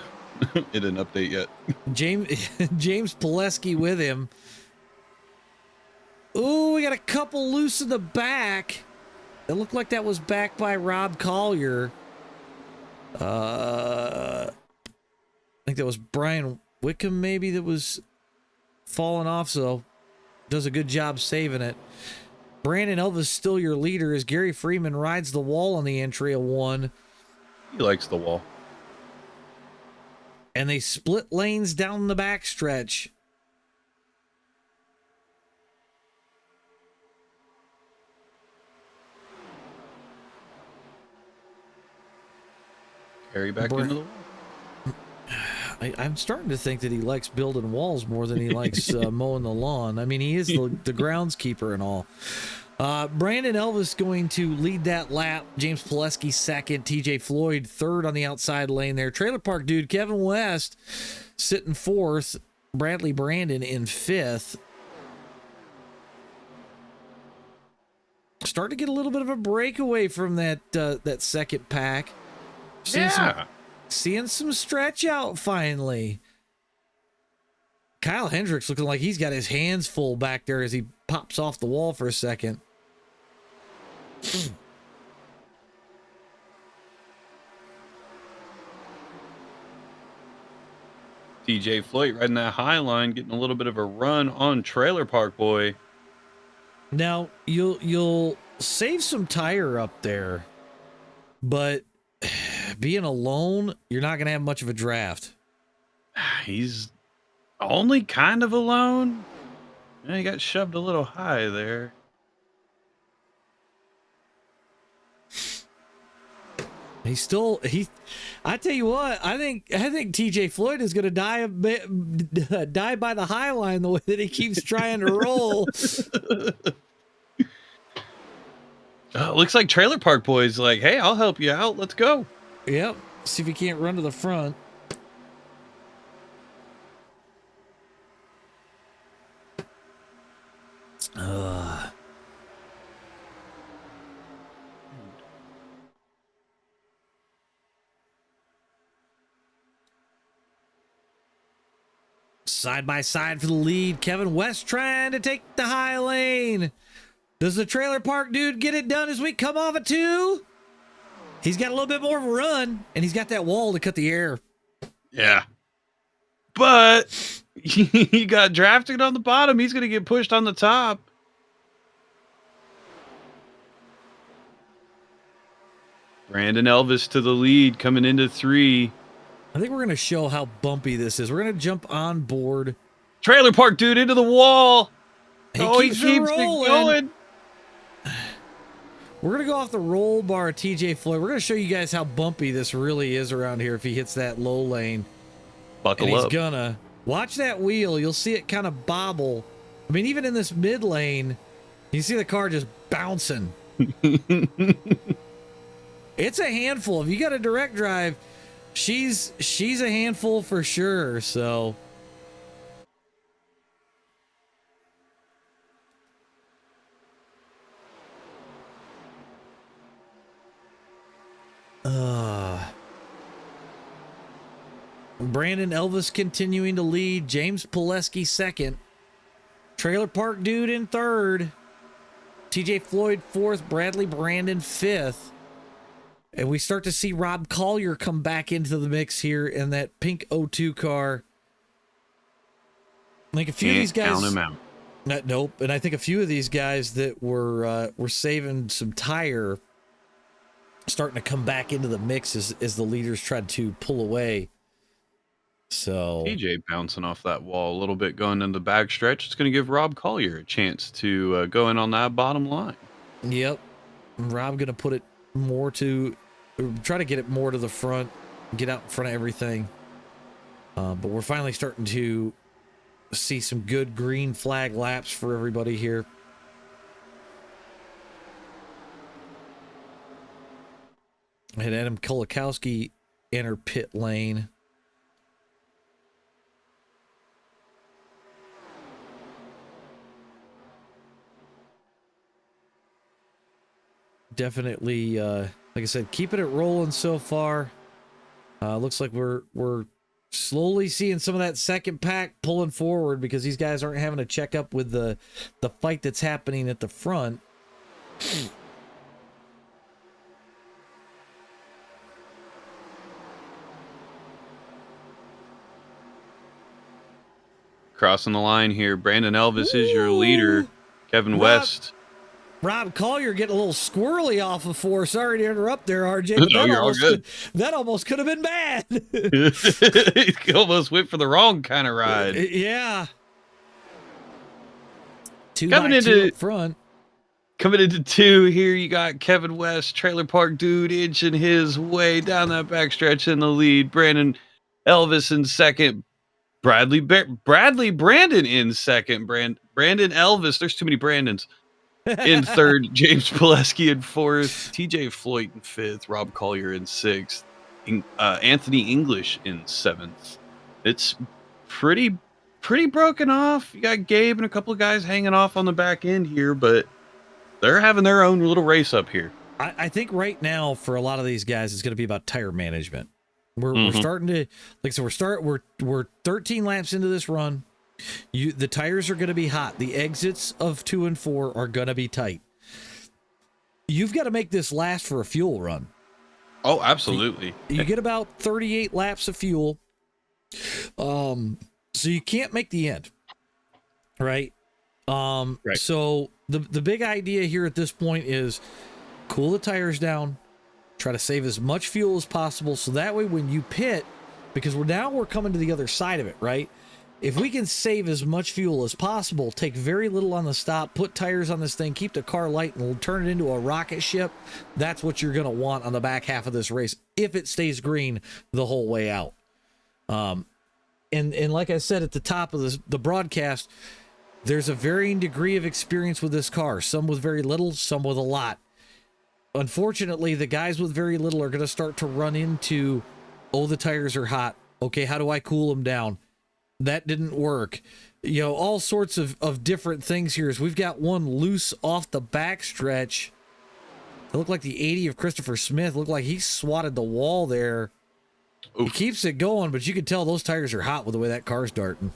it didn't update yet. James Pileski with him. Ooh, we got a couple loose in the back. It looked like that was backed by Rob Collier. I think that was Brian Wickham maybe that was falling off, so does a good job saving it. Brandon Elvis still your leader as Gary Freeman rides the wall on the entry of 1. He likes the wall. And they split lanes down the backstretch. Carry back into the wall. I'm starting to think that he likes building walls more than he likes mowing the lawn. I mean, he is the groundskeeper and all. Brandon Elvis going to lead that lap. James Pileski second. TJ Floyd third on the outside lane there. Trailer Park dude Kevin West sitting 4th. Bradley Brandon in 5th. Starting to get a little bit of a breakaway from that that second pack. Seeing some stretch out finally. Kyle Hendricks looking like he's got his hands full back there as he pops off the wall for a second. TJ Floyd riding that high line, getting a little bit of a run on Trailer Park Boy. Now you'll save some tire up there, but being alone, you're not going to have much of a draft. He's only kind of alone. Yeah, he got shoved a little high there. I tell you what, I think TJ Floyd is going to die by the high line the way that he keeps trying to roll. Looks like Trailer Park Boy's like, hey, I'll help you out. Let's go. Yep. See if he can't run to the front. Side by side for the lead. Kevin West trying to take the high lane. Does the Trailer Park dude get it done as we come off a 2? He's got a little bit more of a run, and he's got that wall to cut the air. Yeah. But he got drafted on the bottom. He's going to get pushed on the top. Brandon Elvis to the lead coming into 3. I think we're going to show how bumpy this is. We're going to jump on board. Trailer Park dude into the wall. He keeps it rolling. going. We're going to go off the roll bar, TJ Floyd. We're going to show you guys how bumpy this really is around here if he hits that low lane. Buckle and up. He's gonna. Watch that wheel. You'll see it kind of bobble. I mean, even in this mid lane, you see the car just bouncing. It's a handful. If you got a direct drive, she's a handful for sure. So Brandon Elvis continuing to lead, James Pileski second, Trailer Park Dude in third, TJ Floyd fourth, Bradley Brandon fifth. And we start to see Rob Collier come back into the mix here in that pink O2 car. I think a few of these guys. Count him out. Nope. And I think a few of these guys that were saving some tire starting to come back into the mix as the leaders tried to pull away. So TJ bouncing off that wall a little bit going into the back stretch. It's going to give Rob Collier a chance to go in on that bottom line. Yep. Rob going to put it more to try to get it more to the front, get out in front of everything. But we're finally starting to see some good green flag laps for everybody here. I had Adam Kolakowski enter pit lane. Definitely, like I said, keeping it rolling so far. Looks like we're slowly seeing some of that second pack pulling forward because these guys aren't having to check up with the fight that's happening at the front. Crossing the line here, Brandon Elvis is your leader. Kevin West. Rob Collier getting a little squirrely off of four. Sorry to interrupt there, RJ. But No, you're all good. That almost could have been bad. He almost went for the wrong kind of ride. Yeah. Coming into up front. Coming into two here, you got Kevin West, Trailer Park Dude, inching his way down that backstretch in the lead. Brandon Elvis in second. Bradley Brandon in second. Brandon Elvis. There's too many Brandons. In third, James Pileski in fourth, TJ Floyd in fifth, Rob Collier in sixth, Anthony English in seventh. It's pretty broken off. You got Gabe and a couple of guys hanging off on the back end here, but they're having their own little race up here. I think right now for a lot of these guys, it's going to be about tire management. We're starting to, like I said, we're 13 laps into this run. The tires are going to be hot. The exits of 2 and 4 are going to be tight. You've got to make this last for a fuel run. Oh, absolutely. You get about 38 laps of fuel. So you can't make the end. Right? Right. So the big idea here at this point is cool the tires down, try to save as much fuel as possible. So that way when you pit, because we're coming to the other side of it, right? If we can save as much fuel as possible, take very little on the stop, put tires on this thing, keep the car light, and we'll turn it into a rocket ship, that's what you're going to want on the back half of this race if it stays green the whole way out. And like I said at the top of the broadcast, there's a varying degree of experience with this car, some with very little, some with a lot. Unfortunately, the guys with very little are going to start to run into, oh, the tires are hot. Okay, how do I cool them down? That didn't work. You know, all sorts of different things here. As we've got one loose off the backstretch. It looked like the 80 of Christopher Smith. Looked like he swatted the wall there. Oof. He keeps it going, but you can tell those tires are hot with the way that car's darting.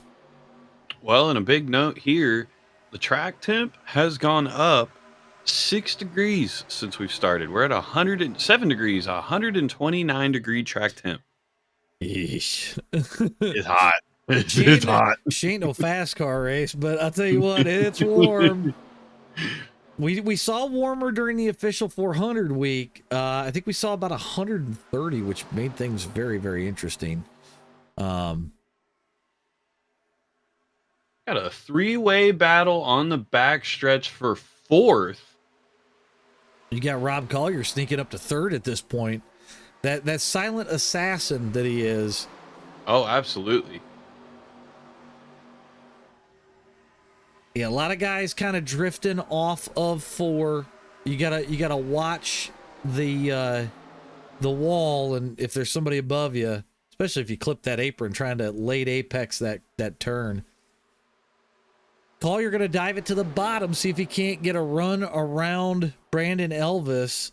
Well, and a big note here, the track temp has gone up 6 degrees since we've started. We're at 107 degrees, 129 degree track temp. Yeesh. It's hot. It's hot. She ain't no fast car race, but I'll tell you what, it's warm. We saw warmer during the official 400 week. I think we saw about 130, which made things very, very interesting. Got a 3-way battle on the backstretch for fourth. You got Rob Collier sneaking up to third at this point. That silent assassin that he is. Oh, absolutely. Yeah, a lot of guys kind of drifting off of 4. you gotta watch the wall, and if there's somebody above you, especially if you clip that apron trying to late apex that turn. Collier gonna dive it to the bottom, see if he can't get a run around Brandon Elvis.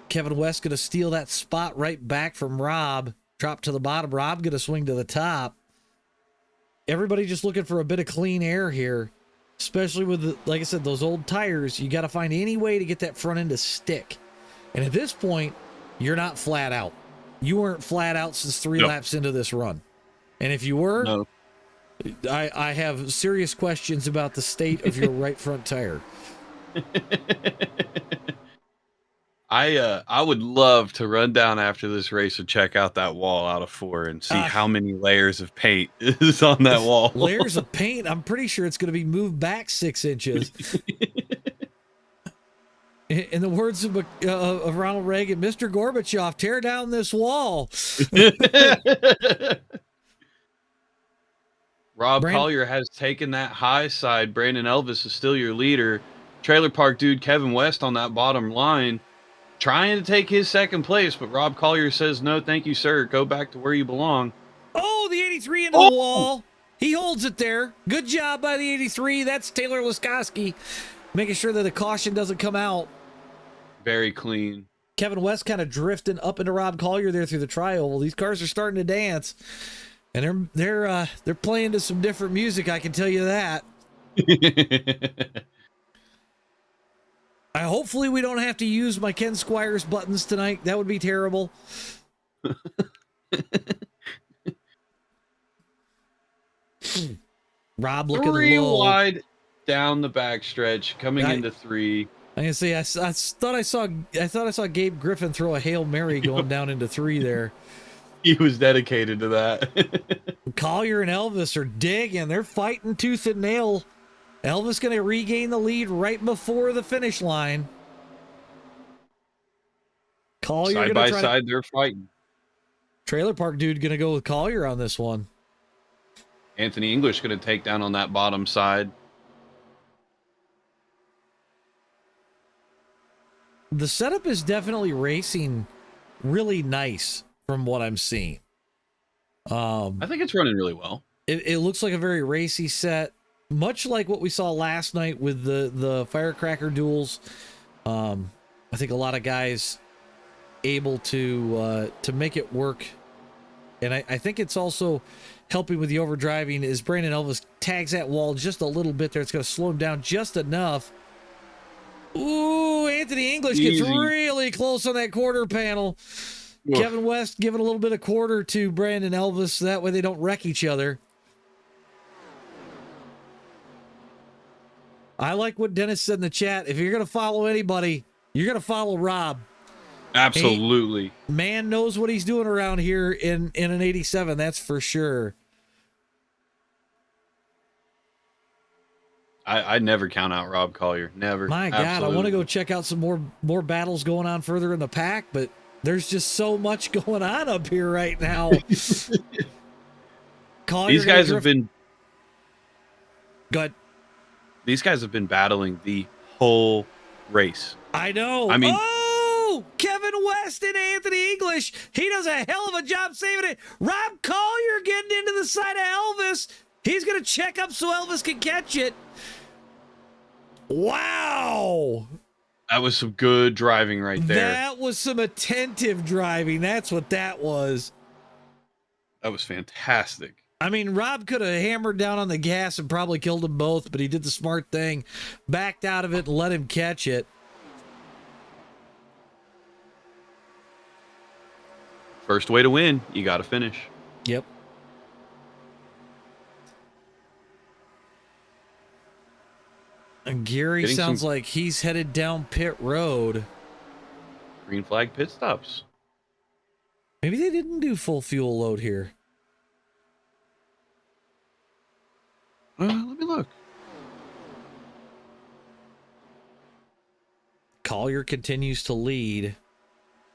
Kevin West gonna steal that spot right back from Rob. Drop to the bottom. Rob gonna swing to the top. Everybody just looking for a bit of clean air here, especially with, like I said, those old tires. You got to find any way to get that front end to stick. And at this point, you're not flat out. You weren't flat out since 3 laps into this run. And if you were, No. I have serious questions about the state of your right front tire. I would love to run down after this race and check out that wall out of 4 and see how many layers of paint is on that wall. Layers of paint? I'm pretty sure it's going to be moved back 6 inches. In the words of Ronald Reagan, Mr. Gorbachev, tear down this wall. Rob Collier has taken that high side. Brandon Elvis is still your leader. Trailer Park dude Kevin West on that bottom line, trying to take his second place, but Rob Collier says, no, thank you, sir. Go back to where you belong. Oh, the 83 into the wall. He holds it there. Good job by the 83. That's Taylor Laskowski, making sure that the caution doesn't come out. Very clean. Kevin West kind of drifting up into Rob Collier there through the tri-oval. These cars are starting to dance, and they're playing to some different music, I can tell you that. Hopefully we don't have to use my Ken Squires buttons tonight. That would be terrible. Rob looking 3 low. wide down the backstretch, coming into 3. I can say I thought I saw Gabe Griffin throw a Hail Mary going down into 3 there. He was dedicated to that. Collier and Elvis are digging. They're fighting tooth and nail. Elvis going to regain the lead right before the finish line. Collier side by side, they're fighting. Trailer Park dude going to go with Collier on this one. Anthony English going to take down on that bottom side. The setup is definitely racing really nice from what I'm seeing. I think it's running really well. It looks like a very racy set, much like what we saw last night with the firecracker duels. I think a lot of guys able to make it work, and I think it's also helping with the overdriving. Is Brandon Elvis tags that wall just a little bit there. It's going to slow him down just enough. Ooh, Anthony English gets really close on that quarter panel. Oof. Kevin West giving a little bit of quarter to Brandon Elvis, so that way they don't wreck each other. I like what Dennis said in the chat. If you're going to follow anybody, you're going to follow Rob. Absolutely. Man knows what he's doing around here in an 87, that's for sure. I never count out Rob Collier. Never. My God, absolutely. I want to go check out some more battles going on further in the pack, but there's just so much going on up here right now. These guys have been... Good. These guys have been battling the whole race. I know. I mean... Oh, Kevin West and Anthony English. He does a hell of a job saving it. Rob Collier getting into the side of Elvis. He's going to check up so Elvis can catch it. Wow. That was some good driving right there. That was some attentive driving. That's what that was. That was fantastic. I mean, Rob could have hammered down on the gas and probably killed them both, but he did the smart thing, backed out of it and let him catch it. First way to win, you got to finish. Yep. And Gary sounds like he's headed down pit road. Green flag pit stops. Maybe they didn't do full fuel load here. Let me look. Collier continues to lead.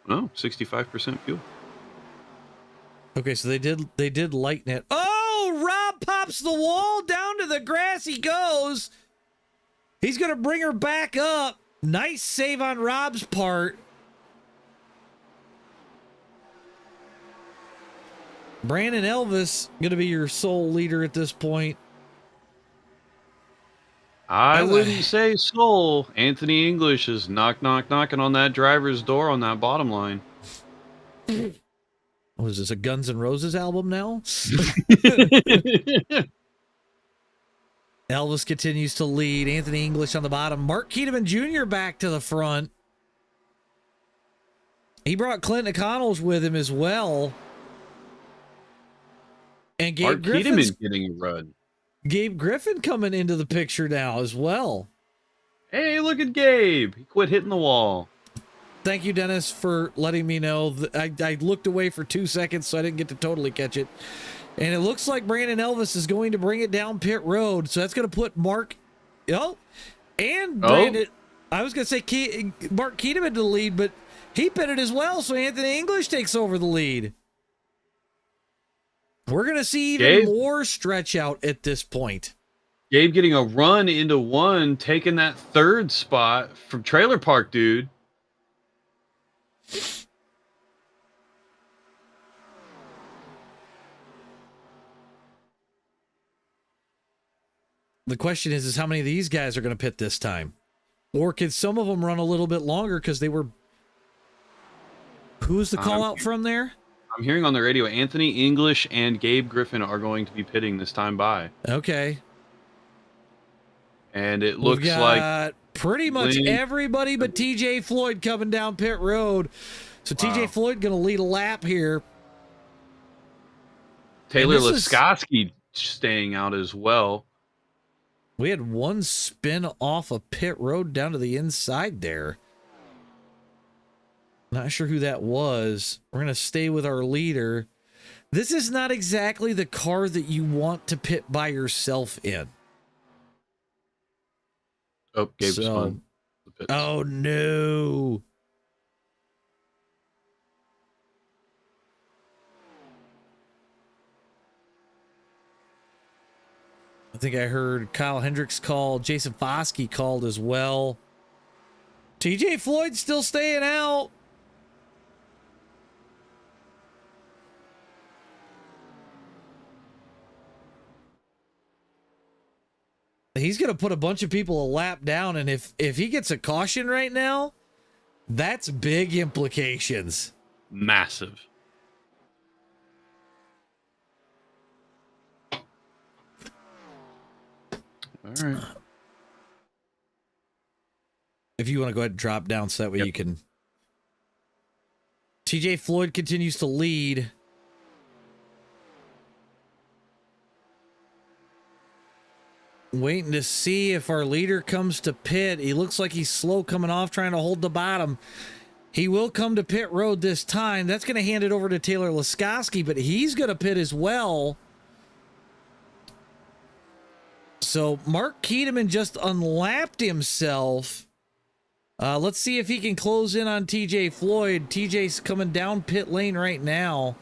Oh, 65% fuel. Okay, so they did lighten it. Oh, Rob pops the wall down to the grass he goes. He's going to bring her back up. Nice save on Rob's part. Brandon Elvis going to be your sole leader at this point. I wouldn't say soul. Anthony English is knocking on that driver's door on that bottom line. Oh, is this a Guns N' Roses album now? Elvis continues to lead. Anthony English on the bottom. Mark Keteman Jr. back to the front. He brought Clinton Connells with him as well. And Gabe Griffin's getting a run. Gabe Griffin coming into the picture now as well. Hey, look at Gabe. He quit hitting the wall. Thank you, Dennis, for letting me know. I looked away for 2 seconds, so I didn't get to totally catch it. And it looks like Brandon Elvis is going to bring it down pit road. So that's going to put Mark... and Brandon... I was going to say Mark Keteman to the lead, but he pitted as well, so Anthony English takes over the lead. We're going to see even more stretch out at this point. Gabe getting a run into one, taking that third spot from Trailer Park Dude. The question is how many of these guys are going to pit this time? Or could some of them run a little bit longer because they were... Who's the call out from there? I'm hearing on the radio Anthony English and Gabe Griffin are going to be pitting this time by. Okay. And it looks like pretty much everybody but TJ Floyd coming down pit road. So TJ Floyd going to lead a lap here. Taylor Laskowski staying out as well. We had one spin off a pit road down to the inside there. Not sure who that was. We're going to stay with our leader. This is not exactly the car that you want to pit by yourself in. Oh, Gabe's spun. Oh, no. I think I heard Kyle Hendricks called. Jason Foskey called as well. TJ Floyd still staying out. He's going to put a bunch of people a lap down, and if he gets a caution right now, that's big implications. Massive. All right. If you want to go ahead and drop down so that way you can... TJ Floyd continues to lead. Waiting to see if our leader comes to pit. He looks like he's slow coming off, trying to hold the bottom. He will come to pit road this time. That's going to hand it over to Taylor Laskowski, but he's going to pit as well. So Mark Keteman just unlapped himself. Let's see if he can close in on TJ Floyd. TJ's coming down pit lane right now.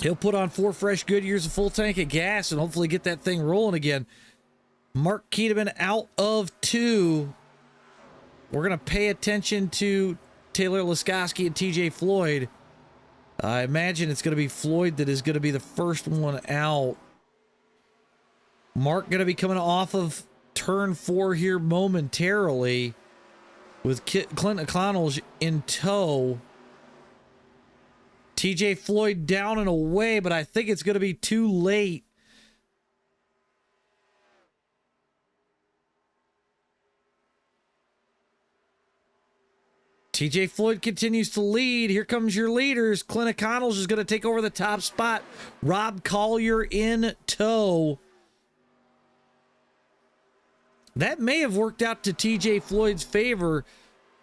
He'll put on 4 fresh Goodyears, a full tank of gas, and hopefully get that thing rolling again. Mark Keteman out of 2. We're going to pay attention to Taylor Laskowski and TJ Floyd. I imagine it's going to be Floyd that is going to be the first one out. Mark going to be coming off of turn 4 here momentarily with Clinton Connells in tow. TJ Floyd down and away, but I think it's going to be too late. TJ Floyd continues to lead. Here comes your leaders. Clinton Connells is going to take over the top spot. Rob Collier in tow. That may have worked out to TJ Floyd's favor.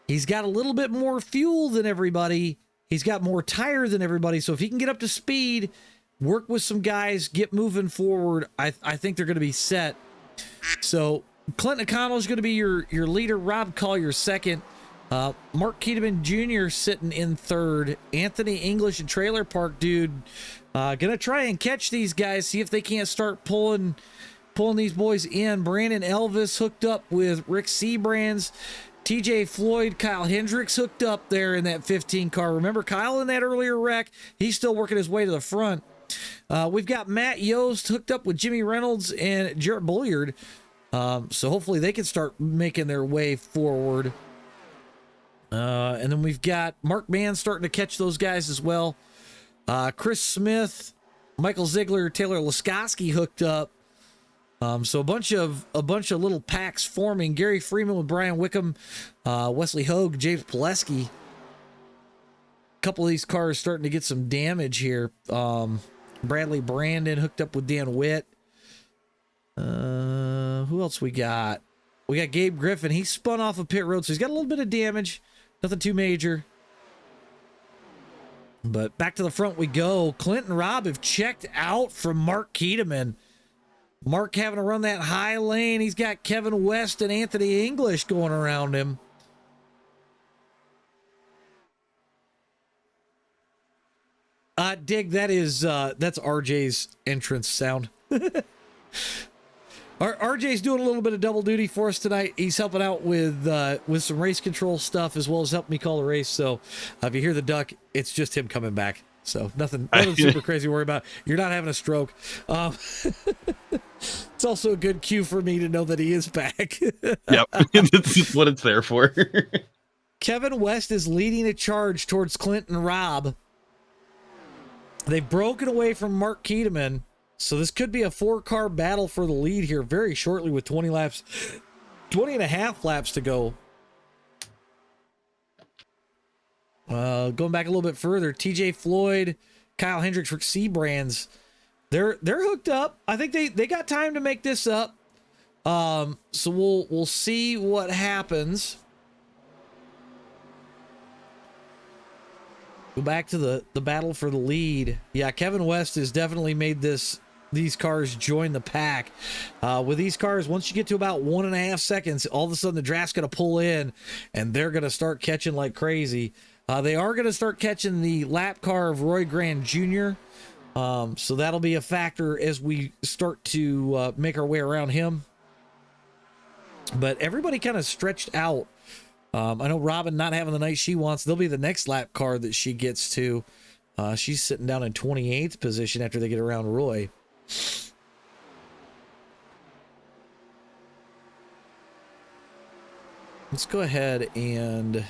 He's got a little bit more fuel than everybody. He's got more tire than everybody. So if he can get up to speed, work with some guys, get moving forward, I think they're going to be set. So Clinton Connells is going to be your leader. Rob Collier second. Mark Keteman Jr. sitting in third. Anthony English and Trailer Park Dude gonna try and catch these guys, see if they can't start pulling these boys in. Brandon Elvis hooked up with Rick Seabrands. TJ Floyd, Kyle Hendricks hooked up there in that 15 car. Remember Kyle in that earlier wreck? He's still working his way to the front. We've got Matt Yost hooked up with Jimmy Reynolds and Jarrett Bulliard. So hopefully they can start making their way forward. And then we've got Mark Mann starting to catch those guys as well. Chris Smith, Michael Ziegler, Taylor Laskowski hooked up. So a bunch of little packs forming. Gary Freeman with Brian Wickham, Wesley Hogue, James Pileski. A couple of these cars starting to get some damage here. Bradley Brandon hooked up with Dan Witt. Who else we got? We got Gabe Griffin. He spun off of pit road, so he's got a little bit of damage. Nothing too major. But back to the front we go. Clint and Rob have checked out from Mark Keteman. Mark having to run that high lane. He's got Kevin West and Anthony English going around him. Dig, that's RJ's entrance sound. RJ's doing a little bit of double duty for us tonight. He's helping out with some race control stuff as well as helping me call the race. So if you hear the duck, it's just him coming back. So nothing super crazy to worry about. You're not having a stroke. It's also a good cue for me to know that he is back. Yep, that's what it's there for. Kevin West is leading a charge towards Clint and Rob. They've broken away from Mark Keteman. So this could be a 4-car battle for the lead here very shortly with 20 and a half laps to go. Going back a little bit further, TJ Floyd, Kyle Hendricks, Rick Seabrands, they're hooked up. I think they got time to make this up. So we'll see what happens. Go back to the battle for the lead. Yeah, Kevin West has definitely made these cars join the pack. With these cars, once you get to about 1.5 seconds, all of a sudden the draft's going to pull in and they're going to start catching like crazy. They are going to start catching the lap car of Roy Grant Jr. So that'll be a factor as we start to make our way around him. But everybody kind of stretched out. I know Robin not having the night she wants. They'll be the next lap car that she gets to. She's sitting down in 28th position after they get around Roy. Let's go ahead and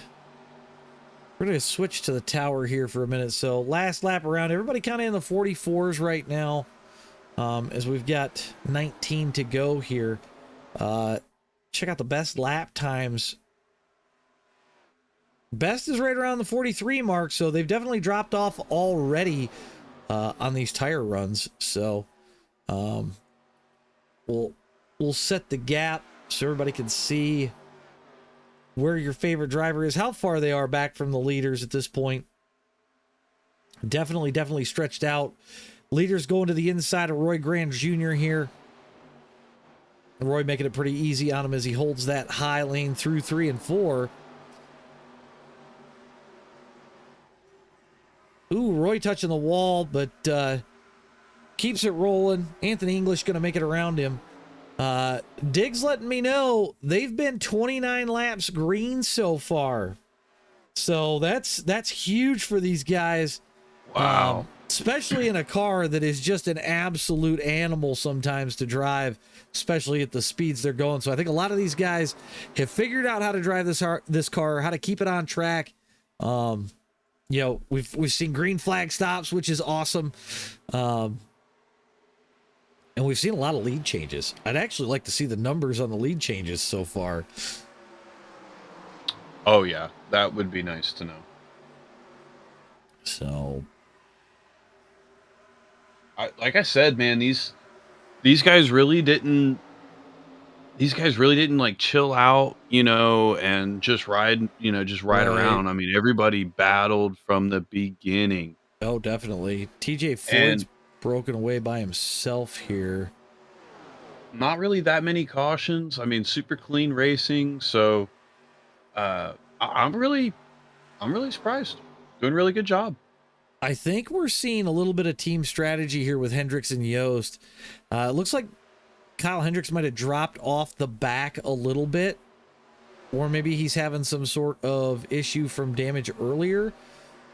we're going to switch to the tower here for a minute. So last lap around, everybody kind of in the 44s right now, as we've got 19 to go here. Check out the best lap times. Best is right around the 43 mark, so they've definitely dropped off already on these tire runs. So we'll set the gap so everybody can see where your favorite driver is, how far they are back from the leaders at this point. Definitely stretched out. Leaders going to the inside of Roy Grant Jr. here. Roy making it pretty easy on him as he holds that high lane through 3 and 4. Ooh, Roy touching the wall, but keeps it rolling. Anthony English going to make it around him. Diggs letting me know they've been 29 laps green so far. So that's huge for these guys. Wow. Especially in a car that is just an absolute animal sometimes to drive, especially at the speeds they're going. So I think a lot of these guys have figured out how to drive this car, how to keep it on track. You know, we've seen green flag stops, which is awesome. And we've seen a lot of lead changes. I'd actually like to see the numbers on the lead changes so far. Oh yeah, that would be nice to know. So, like I said, man, these guys really didn't. These guys really didn't like chill out, you know, and just ride Right. around. I mean, everybody battled from the beginning. Oh, definitely. TJ Floyd's broken away by himself here. Not really that many cautions. I mean, super clean racing. So, I'm really surprised. Doing a really good job. I think we're seeing a little bit of team strategy here with Hendricks and Yost. It looks like Kyle Hendricks might have dropped off the back a little bit, or maybe he's having some sort of issue from damage earlier.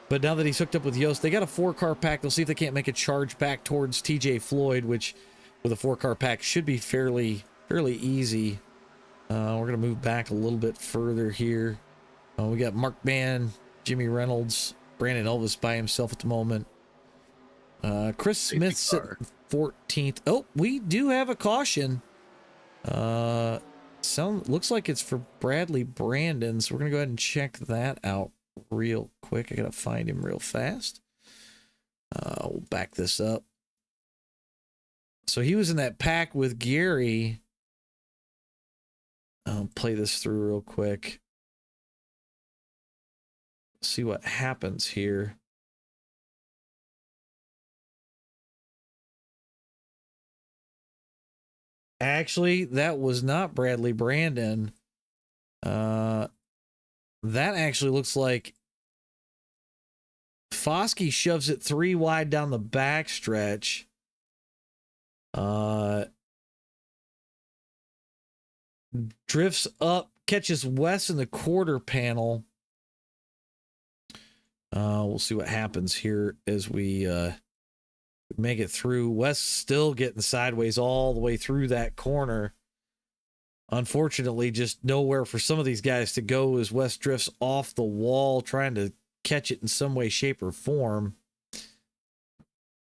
But now that he's hooked up with Yost, they got a 4-car pack. They'll see if they can't make a charge back towards TJ Floyd, which with a 4-car pack should be fairly easy. We're going to move back a little bit further here. We got Mark Mann, Jimmy Reynolds, Brandon Elvis by himself at the moment. Chris Smith sitting 14th. Oh, we do have a caution. Looks like it's for Bradley Brandon, so we're gonna go ahead and check that out real quick. I gotta find him real fast. We'll back this up. So he was in that pack with Gary. I'll play this through real quick. See what happens here. Actually, that was not Bradley Brandon. That actually looks like Foskey shoves it 3 wide down the backstretch. Drifts up, catches Wes in the quarter panel. We'll see what happens here as we make it through. Wes still getting sideways all the way through that corner. Unfortunately, just nowhere for some of these guys to go as Wes drifts off the wall, trying to catch it in some way, shape, or form.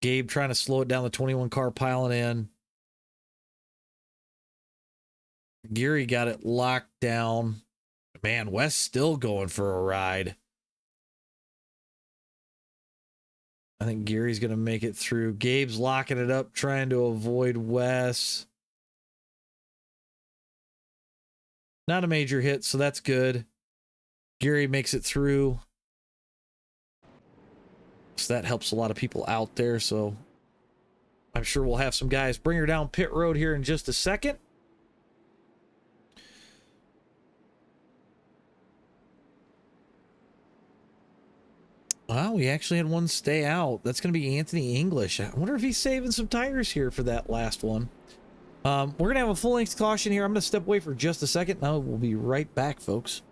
Gabe trying to slow it down, the 21 car piling in. Geary got it locked down. Man, Wes still going for a ride. I think Gary's going to make it through. Gabe's locking it up, trying to avoid Wes. Not a major hit, so that's good. Gary makes it through. So that helps a lot of people out there. So I'm sure we'll have some guys bring her down pit road here in just a second. Well, we actually had one stay out. That's going to be Anthony English. I wonder if he's saving some tires here for that last one. We're going to have a full-length caution here. I'm going to step away for just a second. Now we'll be right back, folks.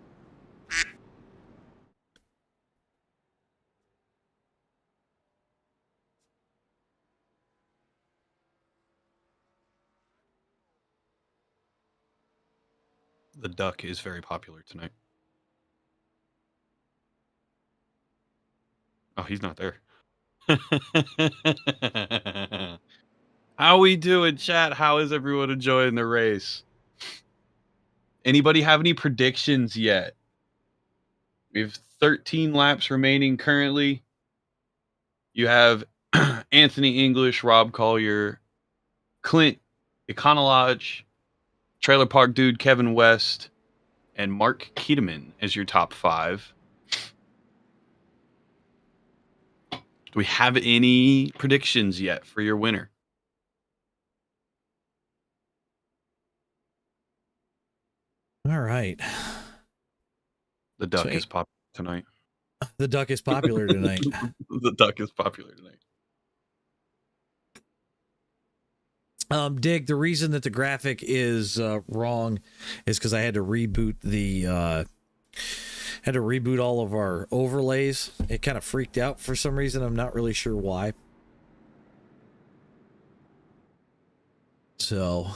The duck is very popular tonight. Oh, he's not there. How we doing, chat? How is everyone enjoying the race? Anybody have any predictions yet? We have 13 laps remaining currently. You have Anthony English, Rob Collier, Clint Econolodge, Trailer Park Dude Kevin West, and Mark Keteman as your top 5. Do we have any predictions yet for your winner? All right. The duck is popular tonight. The duck is popular tonight. The duck is popular tonight. Dig, the reason that the graphic is wrong is because I had to reboot all of our overlays. It kind of freaked out for some reason. I'm not really sure why. So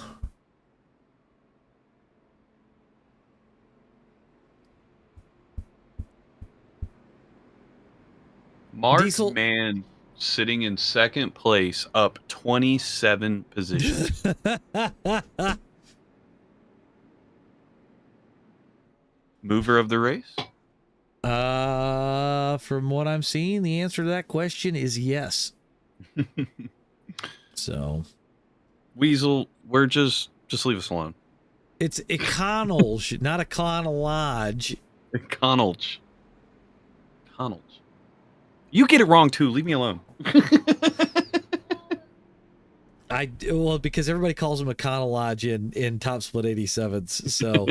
Mark Diesel Mann sitting in second place, up 27 positions. Mover of the race? From what I'm seeing, the answer to that question is yes. So, Weasel, we're just leave us alone. It's Econolge, not Econolodge. Econolge. Econolge. You get it wrong too. Leave me alone. Well, because everybody calls him Econolodge in Top Split 87s. So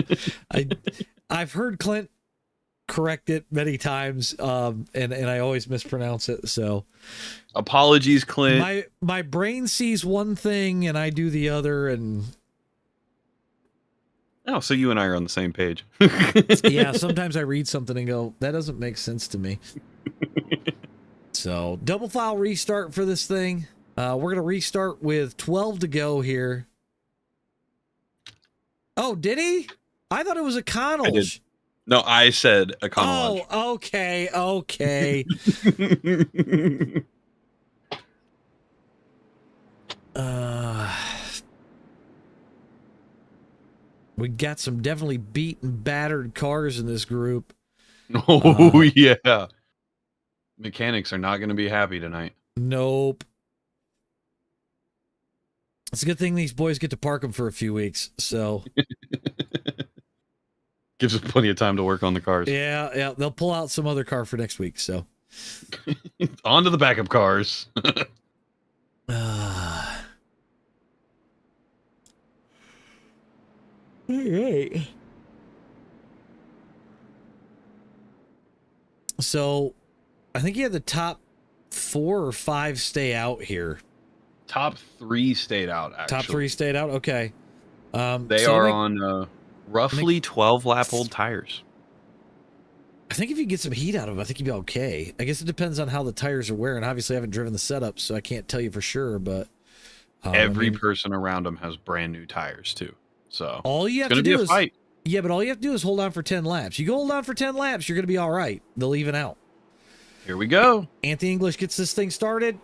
I've heard Clint correct it many times, and I always mispronounce it. So apologies, Clint. my brain sees one thing and I do the other, and Oh, so you and I are on the same page. yeah, sometimes I read something and go, that doesn't make sense to me. So double file restart for this thing. We're gonna restart with 12 to go here. Oh, did he? I thought it was a Connell. I did. No, I said a Connell. Oh, okay. We got some definitely beat and battered cars in this group. Oh, yeah. Mechanics are not going to be happy tonight. Nope. It's a good thing these boys get to park them for a few weeks, so. Gives us plenty of time to work on the cars. Yeah, they'll pull out some other car for next week, so. On to the backup cars. All right. So, I think you had the top 4 or 5 stay out here. Top 3 stayed out, actually. Top 3 stayed out? Okay. They are on roughly 12 lap old tires. I think if you get some heat out of them, I think you'd be okay. I guess it depends on how the tires are wearing. Obviously, I haven't driven the setup, so I can't tell you for sure, but... Every person around them has brand new tires, too. So, all you have it's to going to do be a fight. Yeah, but all you have to do is hold on for 10 laps. You go hold on for 10 laps, you're going to be all right. They'll even out. Here we go. Anthony English gets this thing started.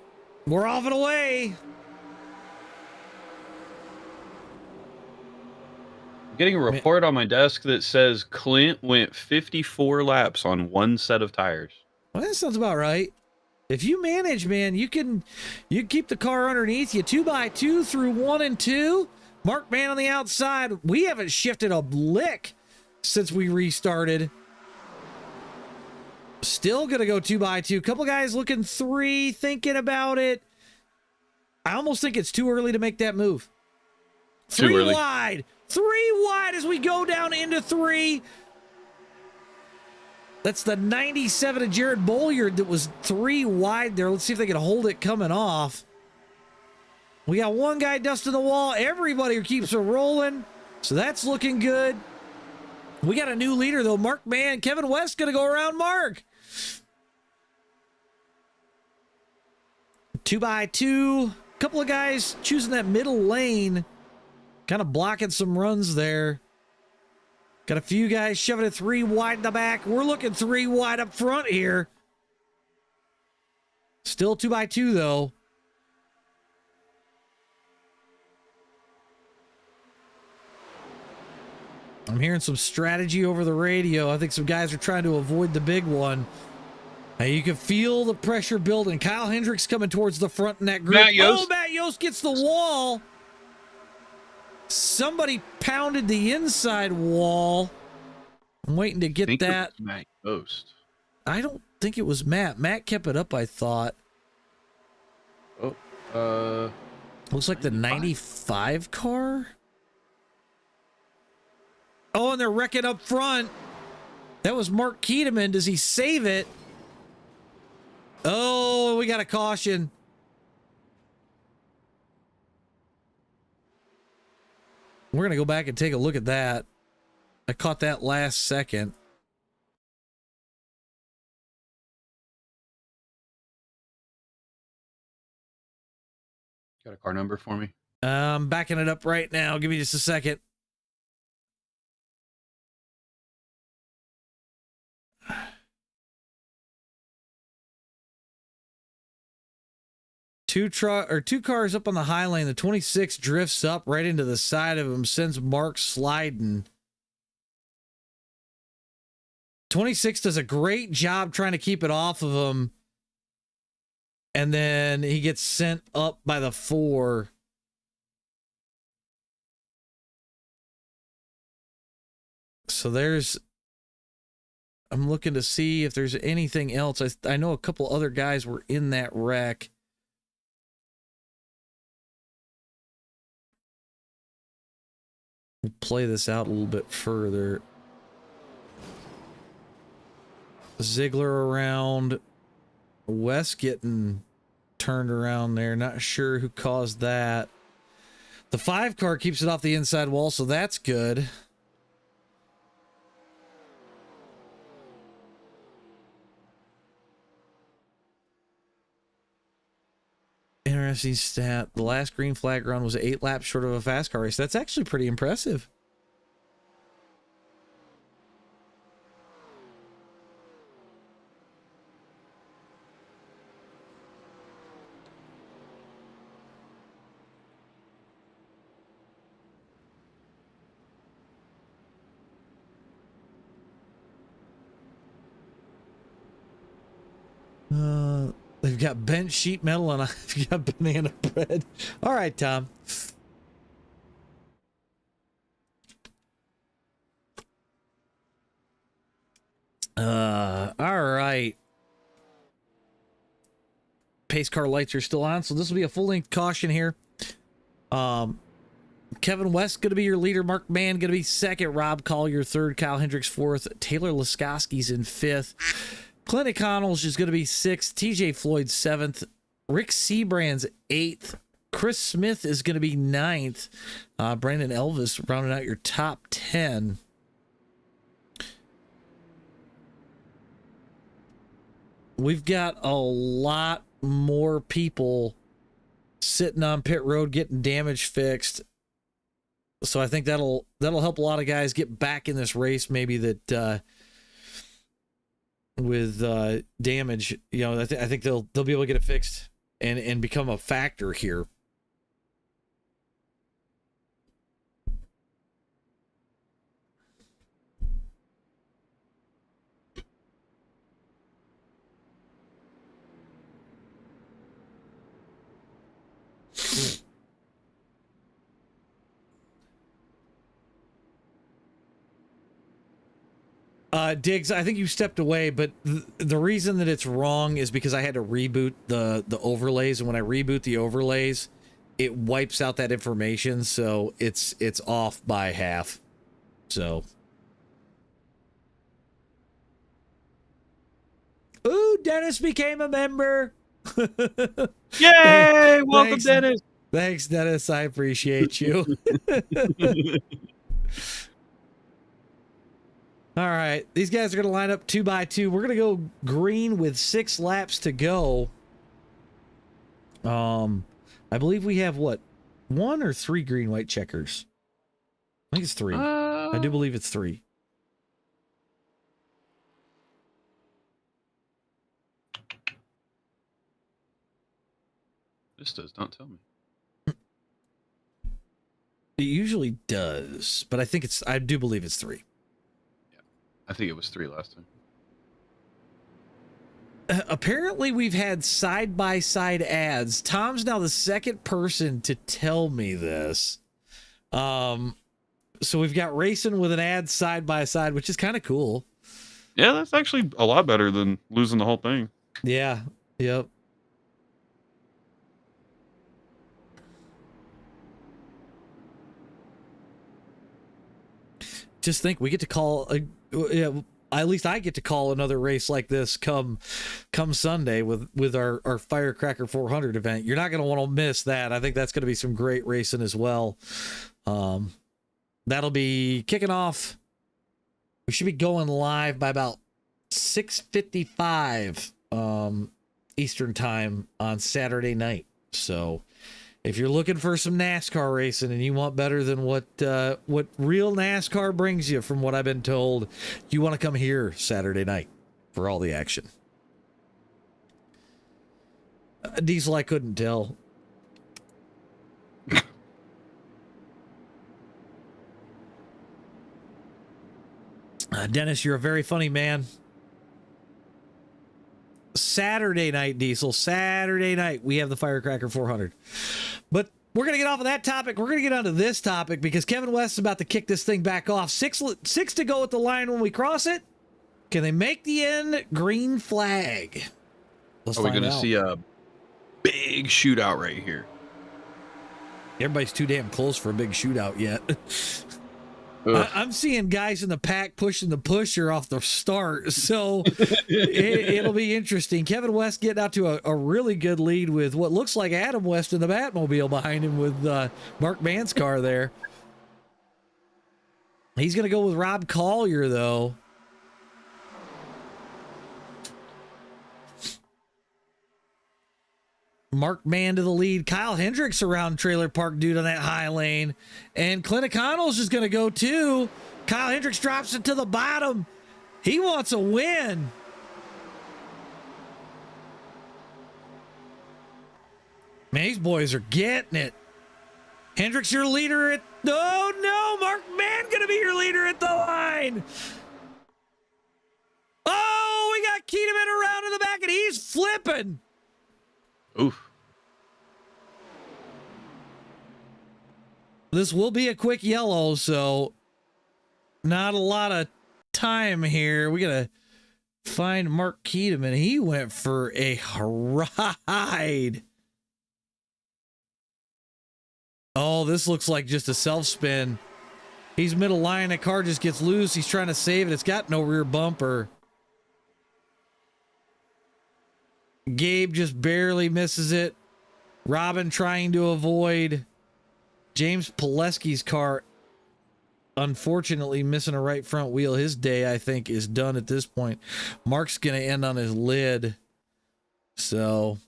We're off and away. I'm getting a report on my desk that says Clint went 54 laps on one set of tires. Well, that sounds about right. If you manage, man, you can keep the car underneath you 2x2 through 1 and 2. Mark Man on the outside. We haven't shifted a lick since we restarted. Still gonna go 2x2. Couple guys looking 3, thinking about it. I almost think it's too early to make that move. Too early. 3 wide. 3 wide as we go down into 3. That's the 97 of Jared Bolliard that was 3 wide there. Let's see if they can hold it coming off. We got one guy dusting the wall. Everybody keeps it rolling. So that's looking good. We got a new leader, though. Mark Mann. Kevin West going to go around Mark. 2x2. Couple of guys choosing that middle lane. Kind of blocking some runs there. Got a few guys shoving it 3 wide in the back. We're looking 3 wide up front here. Still 2x2, though. I'm hearing some strategy over the radio. I think some guys are trying to avoid the big one. Now you can feel the pressure building. Kyle Hendricks coming towards the front in that group. Matt Yost. Oh, Matt Yost gets the wall. Somebody pounded the inside wall. I'm waiting to get that. Matt Yost. I don't think it was Matt. Matt kept it up, I thought. Oh, looks like the 95 car. Oh, and they're wrecking up front. That was Mark Keedeman. Does he save it? Oh, we got a caution. We're going to go back and take a look at that. I caught that last second. got a car number for me? I'm backing it up right now. Give me just a second. Two cars up on the high lane. The 26 drifts up right into the side of him, sends Mark sliding. 26 does a great job trying to keep it off of him. And then he gets sent up by the 4. So I'm looking to see if there's anything else. I know a couple other guys were in that wreck. We'll play this out a little bit further. Ziggler around. West getting turned around there. Not sure who caused that. The 5 car keeps it off the inside wall, so that's good. Interesting stat. The last green flag run was 8 laps short of a fast car race. That's actually pretty impressive. They've got bent sheet metal and I've got banana bread. All right, Tom. All right. Pace car lights are still on, so this will be a full-length caution here. Kevin West going to be your leader. Mark Mann going to be second. Rob Collier third. Kyle Hendricks fourth. Taylor Laskowski's in fifth. Clint O'Connell's is going to be sixth. TJ Floyd seventh. Rick Seabrand's eighth. Chris Smith is going to be ninth. Brandon Elvis rounding out your top 10. We've got a lot more people sitting on pit road getting damage fixed. So I think that'll help a lot of guys get back in this race. Maybe that with damage, you know, I think they'll be able to get it fixed and become a factor here. Diggs, I think you stepped away, but the reason that it's wrong is because I had to reboot the overlays, and when I reboot the overlays, it wipes out that information, so it's off by half. So, ooh, Dennis became a member. Yay! Welcome, Thanks, Dennis. Thanks, Dennis. I appreciate you. All right, these guys are going to line up 2 by 2. We're going to go green with 6 laps to go. I believe we have what, 1 or 3 green white checkers? I think it's 3. I do believe it's 3. This does not tell me. It usually does, but I do believe it's 3. I think it was 3 last time. Apparently we've had side-by-side ads. Tom's now the second person to tell me this. So we've got racing with an ad side-by-side, which is kind of cool. Yeah, that's actually a lot better than losing the whole thing. Yeah. Yep. Just think, we get to call at least I get to call another race like this come Sunday with our Firecracker 400 event. You're not going to want to miss that. I think that's going to be some great racing as well. That'll be kicking off. We should be going live by about 6:55 Eastern time on Saturday night. So if you're looking for some NASCAR racing and you want better than what real NASCAR brings you, from what I've been told, you want to come here Saturday night for all the action. Diesel, I couldn't tell. Dennis, you're a very funny man. Saturday night, Diesel. Saturday night, we have the Firecracker 400. But we're going to get off of that topic. We're going to get onto this topic because Kevin West is about to kick this thing back off. Six to go at the line when we cross it. Can they make the end green flag? Let's Are we find going to out. see a big shootout right here? Everybody's too damn close for a big shootout yet. Ugh. I'm seeing guys in the pack pushing the pusher off the start, so it'll be interesting. Kevin West getting out to a really good lead with what looks like Adam West in the Batmobile behind him with Mark Mann's car there. He's going to go with Rob Collier, though. Mark Mann to the lead. Kyle Hendricks around Trailer Park Dude on that high lane. And Clint O'Connell's just going to go too. Kyle Hendricks drops it to the bottom. He wants a win. Man, these boys are getting it. Hendricks, your leader at... Oh, no. Mark Mann going to be your leader at the line. Oh, we got Keteman around in the back, and he's flipping. Oof. This will be a quick yellow, so not a lot of time here. We got to find Mark Keteman. He went for a ride. Oh, this looks like just a self-spin. He's middle line. That car just gets loose. He's trying to save it. It's got no rear bumper. Gabe just barely misses it. Robin trying to avoid. James Pileski's car, unfortunately, missing a right front wheel. His day, I think, is done at this point. Mark's going to end on his lid. So,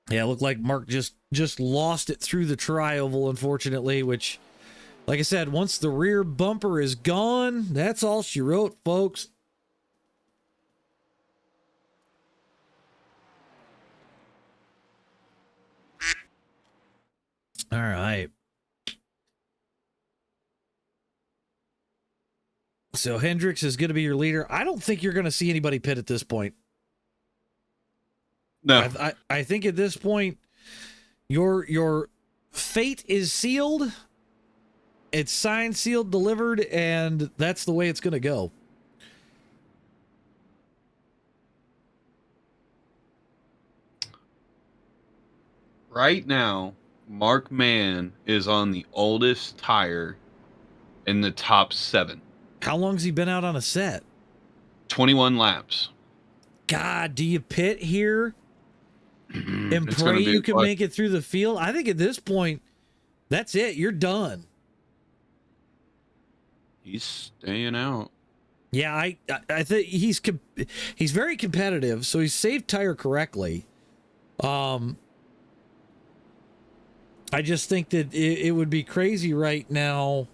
yeah, it looked like Mark just lost it through the tri-oval, unfortunately, which, like I said, once the rear bumper is gone, that's all she wrote, folks. All right. So Hendricks is going to be your leader. I don't think you're going to see anybody pit at this point. No. I think at this point, your fate is sealed. It's signed, sealed, delivered, and that's the way it's going to go. Right now, Mark Mann is on the oldest tire in the top 7. How long's he been out on a set? 21 laps. God, do you pit here and It's pray gonna be you can like- make it through the field? I think at this point, that's it. You're done. He's staying out. Yeah, I think he's very competitive, so he's saved tire correctly. I just think that it would be crazy right now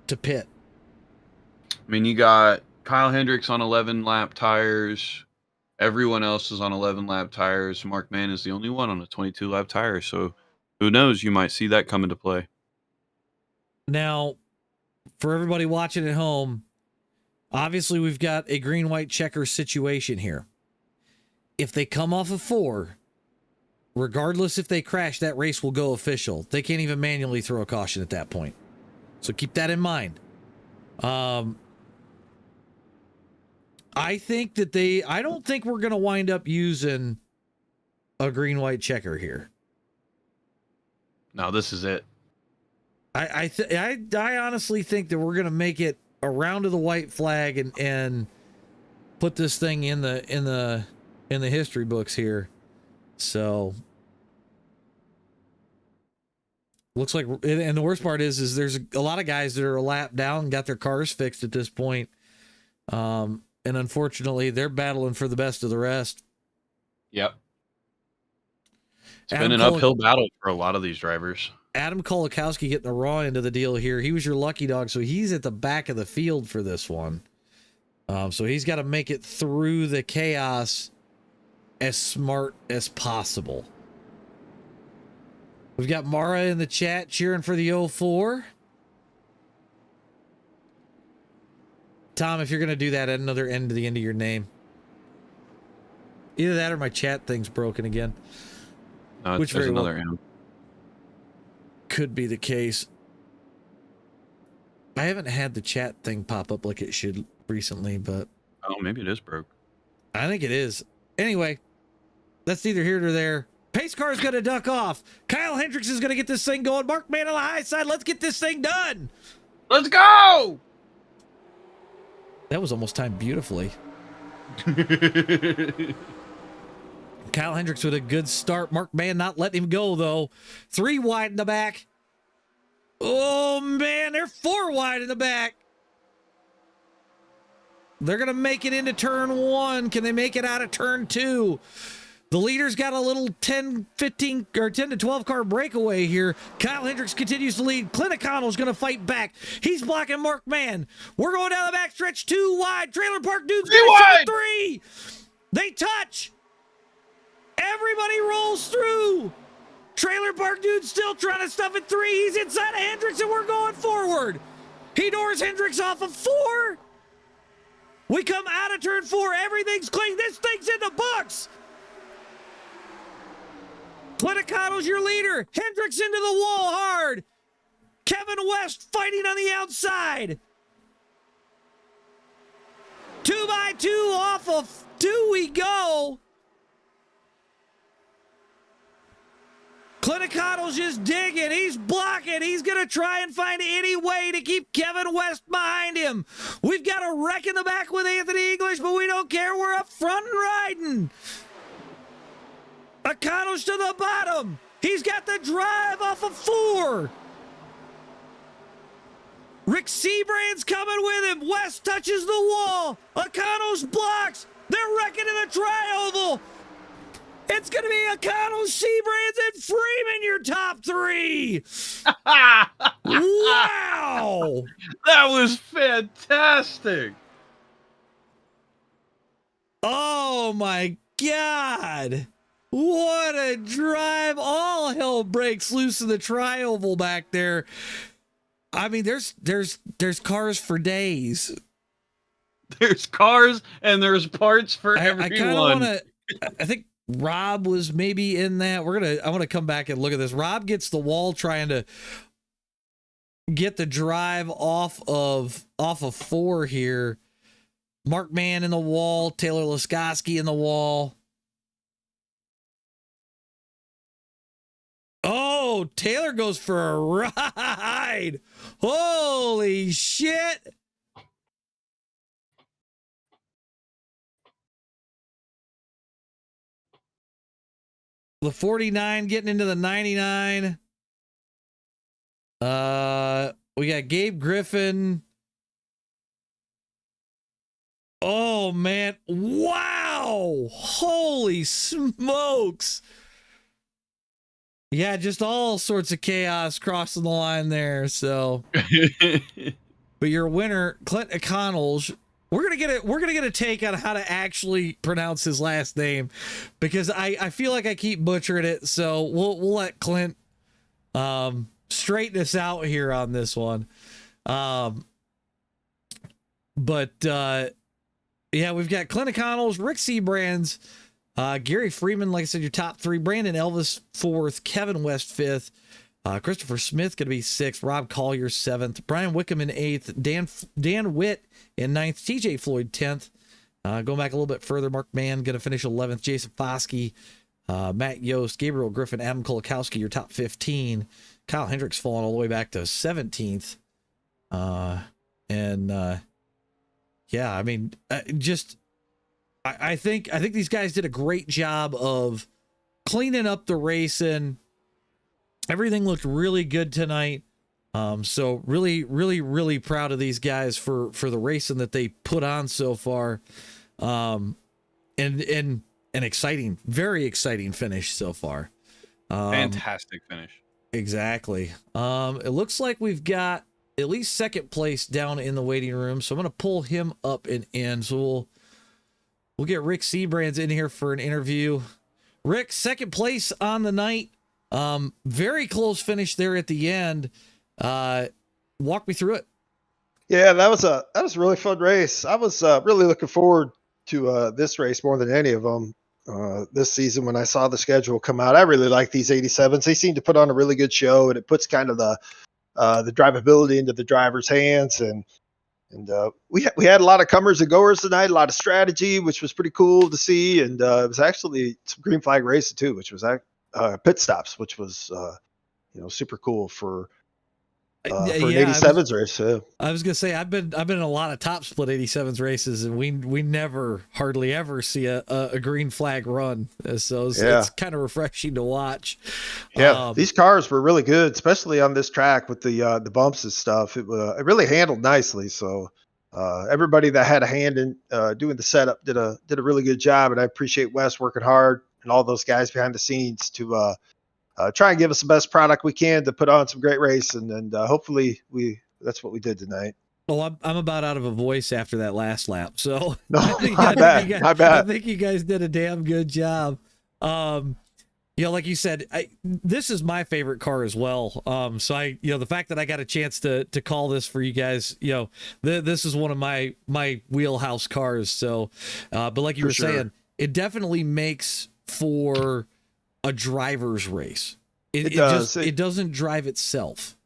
to pit. I mean, you got Kyle Hendricks on 11 lap tires. Everyone else is on 11 lap tires. Mark Mann is the only one on a 22 lap tire. So who knows? You might see that come into play. Now, for everybody watching at home, obviously we've got a green-white checker situation here. If they come off of 4, regardless if they crash, that race will go official. They can't even manually throw a caution at that point. So keep that in mind. I think that I don't think we're going to wind up using a green-white checker here. No, this is it. I honestly think that we're going to make it around to the white flag and put this thing in the history books here. So looks like, and the worst part is there's a lot of guys that are a lap down and got their cars fixed at this point. And unfortunately, they're battling for the best of the rest. Yep. It's been an uphill battle for a lot of these drivers. Adam Kolakowski getting the raw end of the deal here. He was your lucky dog, so he's at the back of the field for this one. So he's got to make it through the chaos as smart as possible. We've got Mara in the chat cheering for the 04. Tom, if you're going to do that, add another N to the end of your name. Either that or my chat thing's broken again. Which there's another M. Could be the case. I haven't had the chat thing pop up like it should recently, but... Oh, maybe it is broke. I think it is. Anyway, that's neither here nor there. Pace car's going to duck off. Kyle Hendricks is going to get this thing going. Mark Mann on the high side. Let's get this thing done. Let's go! That was almost timed beautifully. Kyle Hendricks with a good start. Mark Mann not letting him go, though. 3 wide in the back. Oh, man, they're 4 wide in the back. They're going to make it into turn 1. Can they make it out of turn 2? The leader's got a little 10 to 12 car breakaway here. Kyle Hendricks continues to lead. Clint O'Connell's going to fight back. He's blocking Mark Mann. We're going down the back stretch. 2 wide. Trailer Park Dude's going to 3. They touch. Everybody rolls through. Trailer Park Dude's still trying to stuff at 3. He's inside of Hendricks, and we're going forward. He doors Hendricks off of 4. We come out of turn 4. Everything's clean. This thing's in the books. Clint O'Connell's your leader. Hendricks into the wall hard. Kevin West fighting on the outside. 2x2 off of 2 we go. Clint O'Connell's just digging. He's blocking. He's going to try and find any way to keep Kevin West behind him. We've got a wreck in the back with Anthony English, but we don't care. We're up front and riding. O'Connell's to the bottom. He's got the drive off of 4. Rick Seabrand's coming with him. West touches the wall. O'Connell's blocks. They're wrecking in the tri-oval. It's going to be O'Connell, Seabrands, and Freeman, your top 3. Wow. That was fantastic. Oh, my God. What a drive. All hell breaks loose in the tri-oval back there. I mean, there's cars for days. There's cars and there's parts for everyone. I kind of want to, I think Rob was maybe in that. I want to come back and look at this. Rob gets the wall trying to get the drive off of 4 here. Mark Mann in the wall, Taylor Laskoski in the wall. Oh, Taylor goes for a ride. Holy shit. The 49 getting into the 99. We got Gabe Griffin. Oh, man. Wow. Holy smokes. Yeah, just all sorts of chaos crossing the line there. So, but your winner, Clint O'Connell's. We're gonna get a take on how to actually pronounce his last name, because I feel like I keep butchering it. So we'll let Clint straighten us out here on this one. But yeah, we've got Clint O'Connell's, Rick Seabrand's, Gary Freeman, like I said, your top 3. Brandon Elvis 4th, Kevin West 5th, Christopher Smith going to be 6th, Rob Collier 7th, Brian Wickham in 8th, Dan Witt in 9th, TJ Floyd 10th. Going back a little bit further, Mark Mann going to finish 11th, Jason Foskey, Matt Yost, Gabriel Griffin, Adam Kolakowski, your top 15. Kyle Hendricks falling all the way back to 17th. Yeah, I mean, I think these guys did a great job of cleaning up the racing. Everything looked really good tonight. So really proud of these guys for the racing that they put on so far. And an exciting, very exciting finish so far. Fantastic finish. Exactly. It looks like we've got at least second place down in the waiting room. So I'm going to pull him up and in. So we'll get Rick Seabrands in here for an interview. Rick, second place on the night. Very close finish there at the end. Walk me through it. Yeah, that was a really fun race. I was really looking forward to this race more than any of them this season. When I saw the schedule come out, I really like these 87s. They seem to put on a really good show, and it puts kind of the drivability into the driver's hands. And we had a lot of comers and goers tonight, a lot of strategy, which was pretty cool to see. And it was actually some green flag racing too, which was pit stops, which was super cool for for an Yeah, 87s race. Yeah. I was gonna say I've been in a lot of top split 87s races, and we never hardly ever see a green flag run. So it's kind of refreshing to watch. Yeah, these cars were really good, especially on this track with the bumps and stuff. It really handled nicely. So everybody that had a hand in doing the setup did a really good job, and I appreciate Wes working hard and all those guys behind the scenes to try and give us the best product we can to put on some great racing, and hopefully that's what we did tonight. Well, I'm about out of a voice after that last lap, so No, I think you guys did a damn good job. Like you said, this is my favorite car as well. So the fact that I got a chance to call this for you guys, this is one of my wheelhouse cars. So, but like you were saying, it definitely makes for a driver's race. It does. It doesn't drive itself.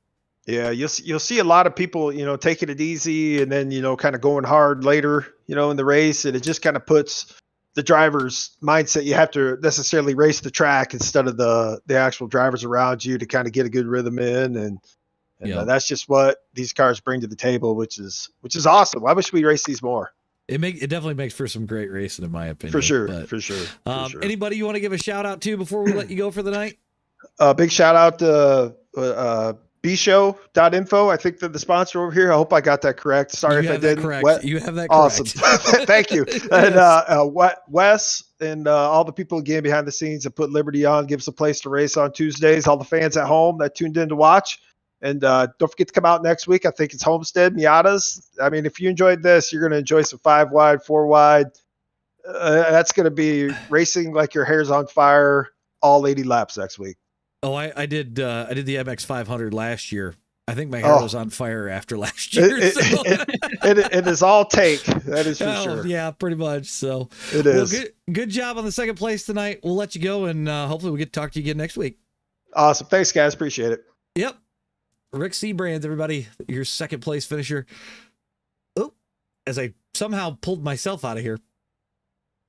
Yeah, you'll see a lot of people, taking it easy and then, kind of going hard later, in the race, and it just kind of puts the driver's mindset. You have to necessarily race the track instead of the actual drivers around you to kind of get a good rhythm in, and that's just what these cars bring to the table, which is awesome. I wish we raced these more. It definitely makes for some great racing, in my opinion. For sure. Anybody you want to give a shout out to before we let you go for the night? Big shout out to Bshow.info. I think they're the sponsor over here. I hope I got that correct. Sorry if I didn't. You have that correct. Awesome. Thank you. Yes. And Wes and all the people again behind the scenes that put Liberty on, give us a place to race on Tuesdays. All the fans at home that tuned in to watch. And don't forget to come out next week. I think it's Homestead Miatas. I mean, if you enjoyed this, you're going to enjoy some 5-wide, 4-wide. That's going to be racing like your hair's on fire all 80 laps next week. Oh, I did the MX 500 last year. I think my hair was on fire after last year. It is all take. That is for sure. Yeah, pretty much. So it is. Well, good job on the second place tonight. We'll let you go, and hopefully we get to talk to you again next week. Awesome. Thanks, guys. Appreciate it. Yep. Rick C. Brands, everybody, your second place finisher. Oh, as I somehow pulled myself out of here.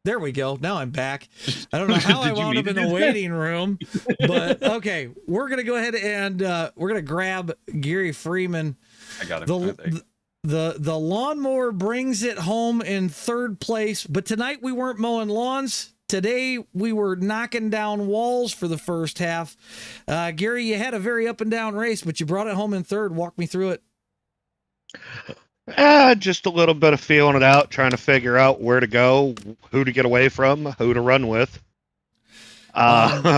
There we go. Now I'm back. I don't know how I wound up in the waiting room, but okay. We're going to go ahead and we're going to grab Gary Freeman. I got it. The lawnmower brings it home in third place, but tonight we weren't mowing lawns. Today we were knocking down walls for the first half. Gary, you had a very up and down race, but you brought it home in third. Walk me through it. Just a little bit of feeling it out, trying to figure out where to go, who to get away from, who to run with. It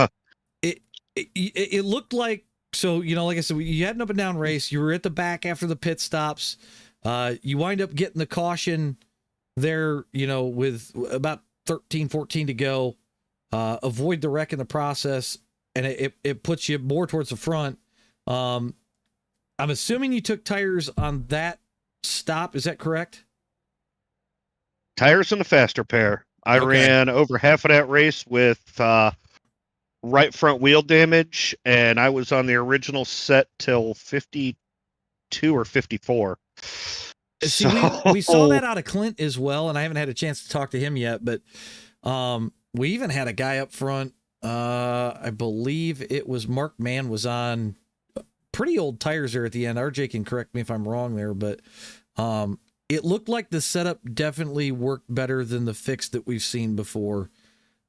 looked like, so, like I said, you had an up and down race. You were at the back after the pit stops. You wind up getting the caution there, with about 13, 14 to go. Avoid the wreck in the process, and it puts you more towards the front. I'm assuming you took tires on that stop. Is that correct? Tires in the faster pair. I ran over half of that race with right front wheel damage, and I was on the original set till 52 or 54. See, we saw that out of Clint as well, and I haven't had a chance to talk to him yet, but we even had a guy up front. I believe it was Mark Mann was on pretty old tires there at the end. RJ can correct me if I'm wrong there, but it looked like the setup definitely worked better than the fix that we've seen before.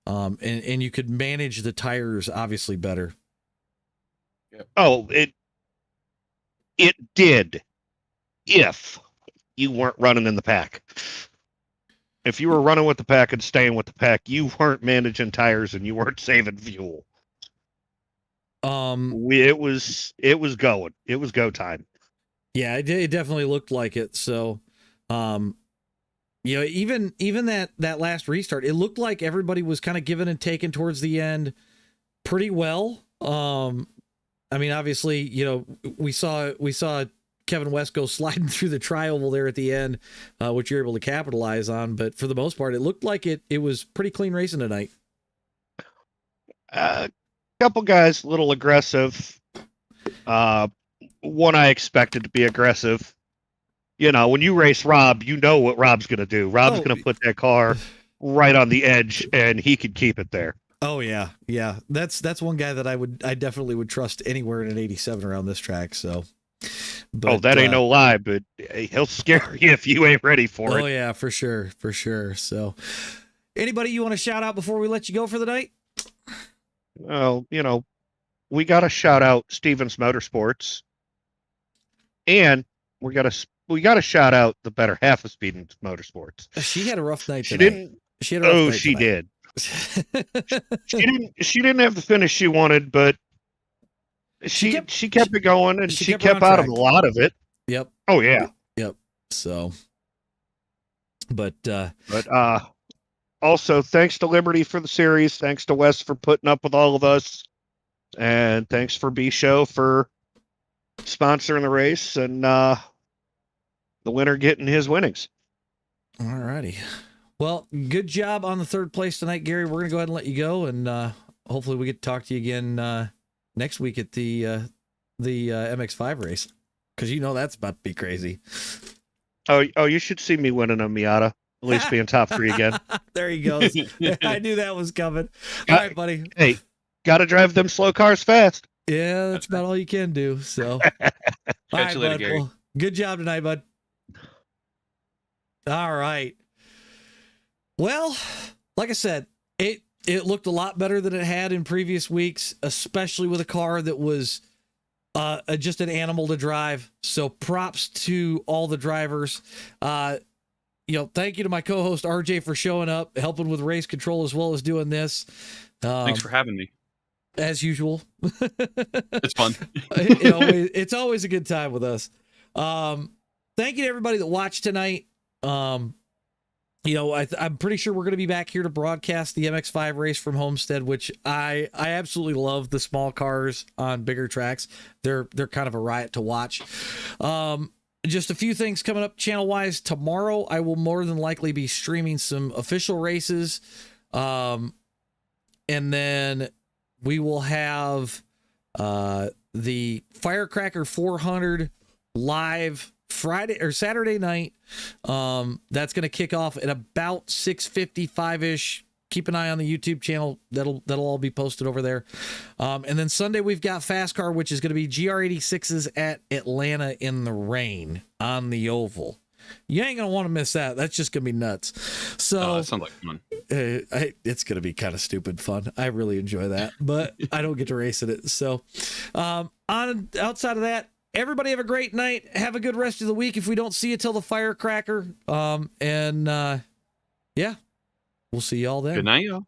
And you could manage the tires obviously better. Oh, it did. If you weren't running in the pack. If you were running with the pack and staying with the pack, you weren't managing tires and you weren't saving fuel. It was going. It was go time. Yeah, it definitely looked like it. So, even that last restart, it looked like everybody was kind of giving and taking towards the end pretty well. I mean, obviously, we saw Kevin West go sliding through the tri-oval there at the end, which you're able to capitalize on. But for the most part, it looked like it was pretty clean racing tonight. Couple guys a little aggressive. One I expected to be aggressive. When you race Rob, you know what Rob's going to do. Rob's going to put that car right on the edge, and he could keep it there. Oh yeah. That's one guy that I definitely would trust anywhere in an 87 around this track. So, Oh, that ain't no lie, but he'll scare you if you ain't ready for it. Oh yeah, for sure. So, anybody you want to shout out before we let you go for the night? Well, we got to shout out Stevens Motorsports, and we got to shout out the better half of Stevens Motorsports. She had a rough night. She tonight. didn't. She had a rough Oh, night she tonight. did. She didn't have the finish she wanted, but she kept it going, and she kept out of a lot of it. Yep. Oh yeah. Yep. So, but also thanks to Liberty for the series, thanks to Wes for putting up with all of us, and thanks for Bshow for sponsoring the race, and the winner getting his winnings. All righty. Well, good job on the third place tonight, Gary. We're gonna go ahead and let you go, and hopefully we get to talk to you again next week at the MX5 race, because that's about to be crazy. Oh, you should see me winning a Miata. At least be in top 3 again. There he goes. I knew that was coming. All right, buddy. Hey, gotta drive them slow cars fast. Yeah, that's about all you can do. So, all right, you later, bud. Gary. Well, good job tonight, bud. All right. Well, like I said, it looked a lot better than it had in previous weeks, especially with a car that was just an animal to drive. So props to all the drivers. Thank you to my co-host RJ for showing up, helping with race control as well as doing this. Thanks for having me. As usual. It's fun. It's always a good time with us. Thank you to everybody that watched tonight. I'm pretty sure we're going to be back here to broadcast the MX5 race from Homestead, which I absolutely love the small cars on bigger tracks. They're kind of a riot to watch. Just a few things coming up channel wise. Tomorrow, I will more than likely be streaming some official races. And then we will have the Firecracker 400 live Friday or Saturday night. That's going to kick off at about 6:55-ish. Keep an eye on the YouTube channel. That'll all be posted over there. And then Sunday we've got Fast Car, which is going to be GR86s at Atlanta in the rain on the oval. You ain't going to want to miss that. That's just going to be nuts. So That sounds like fun. It's going to be kind of stupid fun. I really enjoy that, but I don't get to race in it. So outside of that, everybody have a great night. Have a good rest of the week. If we don't see you till the Firecracker. Yeah. We'll see y'all then. Good night, y'all.